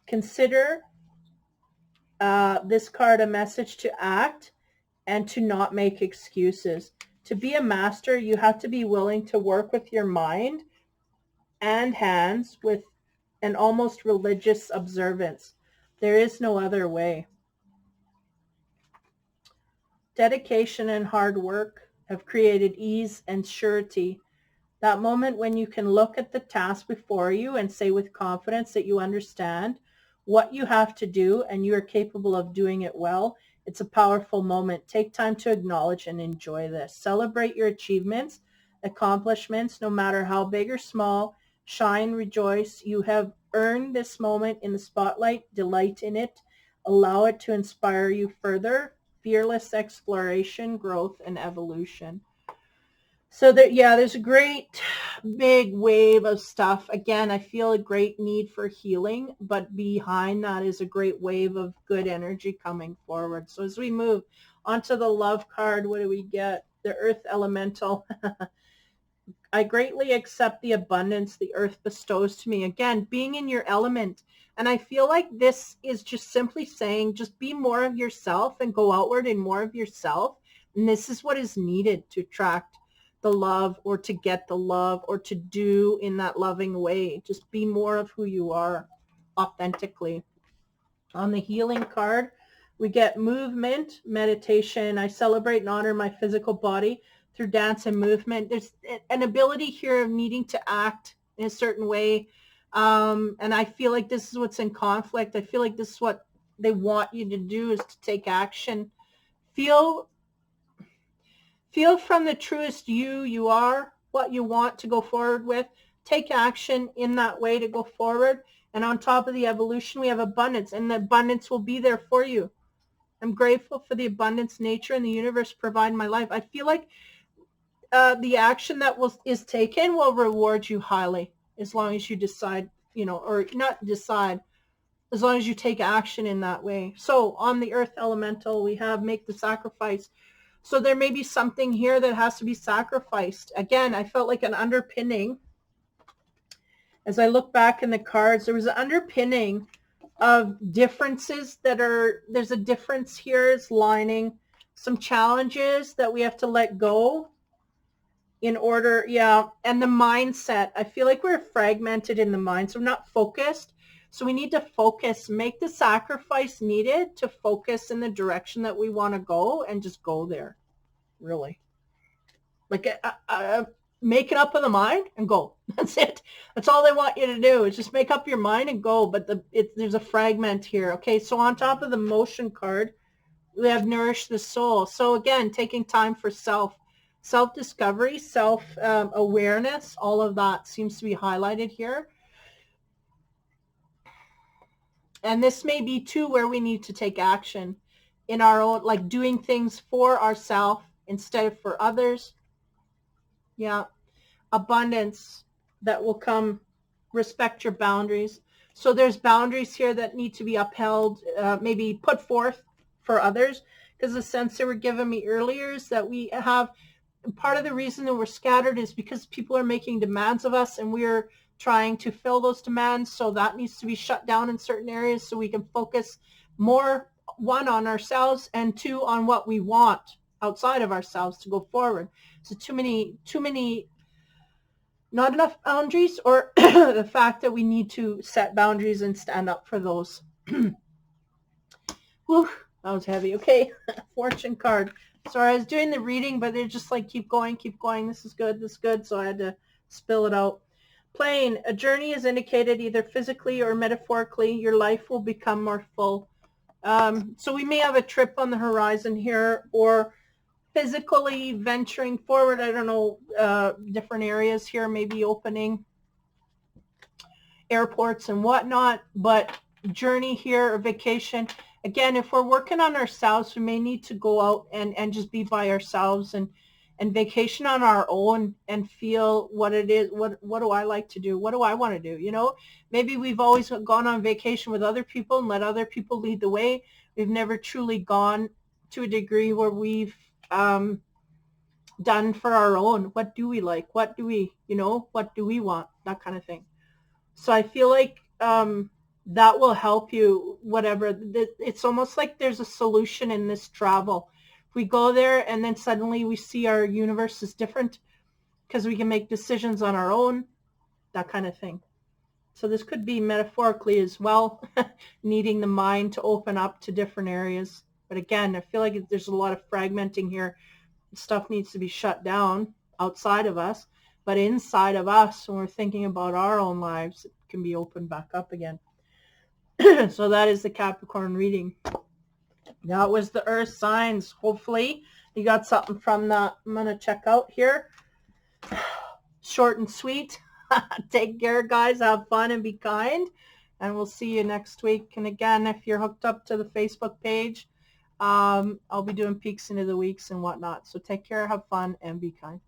Consider this card a message to act and to not make excuses. To be a master, you have to be willing to work with your mind and hands with an almost religious observance. There is no other way. Dedication and hard work have created ease and surety. That moment when you can look at the task before you and say with confidence that you understand what you have to do and you are capable of doing it well. It's a powerful moment. Take time to acknowledge and enjoy this. Celebrate your achievements, accomplishments, no matter how big or small. Shine, rejoice. You have earned this moment in the spotlight. Delight in it. Allow it to inspire you further. Fearless exploration, growth, and evolution. So there's a great big wave of stuff. Again, I feel a great need for healing, but behind that is a great wave of good energy coming forward. So as we move onto the love card, what do we get? The Earth Elemental. I greatly accept the abundance the earth bestows to me. Again, being in your element. And I feel like this is just simply saying, just be more of yourself and go outward in more of yourself. And this is what is needed to attract the love, or to get the love, or to do in that loving way. Just be more of who you are authentically. On the healing card, we get movement, meditation. I celebrate and honor my physical body through dance and movement. There's an ability here of needing to act in a certain way. And I feel like this is what's in conflict. I feel like this is what they want you to do, is to take action. Feel from the truest you are, what you want to go forward with. Take action in that way to go forward. And on top of the evolution, we have abundance, and the abundance will be there for you. I'm grateful for the abundance nature and the universe provide in my life. I feel like the action that is taken will reward you highly, as long as you decide, or not decide, as long as you take action in that way. So on the Earth Elemental, we have make the sacrifice. So there may be something here that has to be sacrificed. Again, I felt like an underpinning. As I look back in the cards, there was an underpinning of differences there's a difference here. It's lining some challenges that we have to let go in order. And the mindset. I feel like we're fragmented in the mind, so we're not focused. So we need to focus, make the sacrifice needed to focus in the direction that we want to go, and just go there, really. Like make it up in the mind and go. That's it. That's all they want you to do is just make up your mind and go. But there's a fragment here. Okay, so on top of the motion card, we have nourish the soul. So again, taking time for self-discovery, self-awareness, all of that seems to be highlighted here. And this may be too where we need to take action in our own, like doing things for ourselves instead of for others. Yeah. Abundance that will come. Respect your boundaries. So there's boundaries here that need to be upheld, maybe put forth for others, because the sense they were giving me earlier is that we have, part of the reason that we're scattered is because people are making demands of us and we're trying to fill those demands. So that needs to be shut down in certain areas so we can focus more, one, on ourselves, and two, on what we want outside of ourselves to go forward. So too many, not enough boundaries, or the fact that we need to set boundaries and stand up for those. Whew, that was heavy. Okay, fortune card. Sorry, I was doing the reading, but they're just like, keep going, keep going. This is good, this is good. So I had to spill it out. Plane, a journey is indicated either physically or metaphorically. Your life will become more full. So we may have a trip on the horizon here, or physically venturing forward. I don't know, different areas here, maybe opening airports and whatnot, but journey here or vacation. Again, if we're working on ourselves, we may need to go out and just be by ourselves and vacation on our own and feel what it is. What do I like to do? What do I want to do? You know, maybe we've always gone on vacation with other people and let other people lead the way. We've never truly gone to a degree where we've done for our own. What do we like? What do we, what do we want? That kind of thing. So I feel like that will help you, whatever. It's almost like there's a solution in this travel. If we go there and then suddenly we see our universe is different because we can make decisions on our own, that kind of thing. So this could be metaphorically as well, needing the mind to open up to different areas. But again, I feel like there's a lot of fragmenting here. Stuff needs to be shut down outside of us, but inside of us, when we're thinking about our own lives, it can be opened back up again. So that is the Capricorn reading. That was the earth signs. Hopefully you got something from that. I'm going to check out here. Short and sweet. Take care, guys. Have fun and be kind. And we'll see you next week. And again, if you're hooked up to the Facebook page, I'll be doing peeks into the weeks and whatnot. So take care, have fun, and be kind.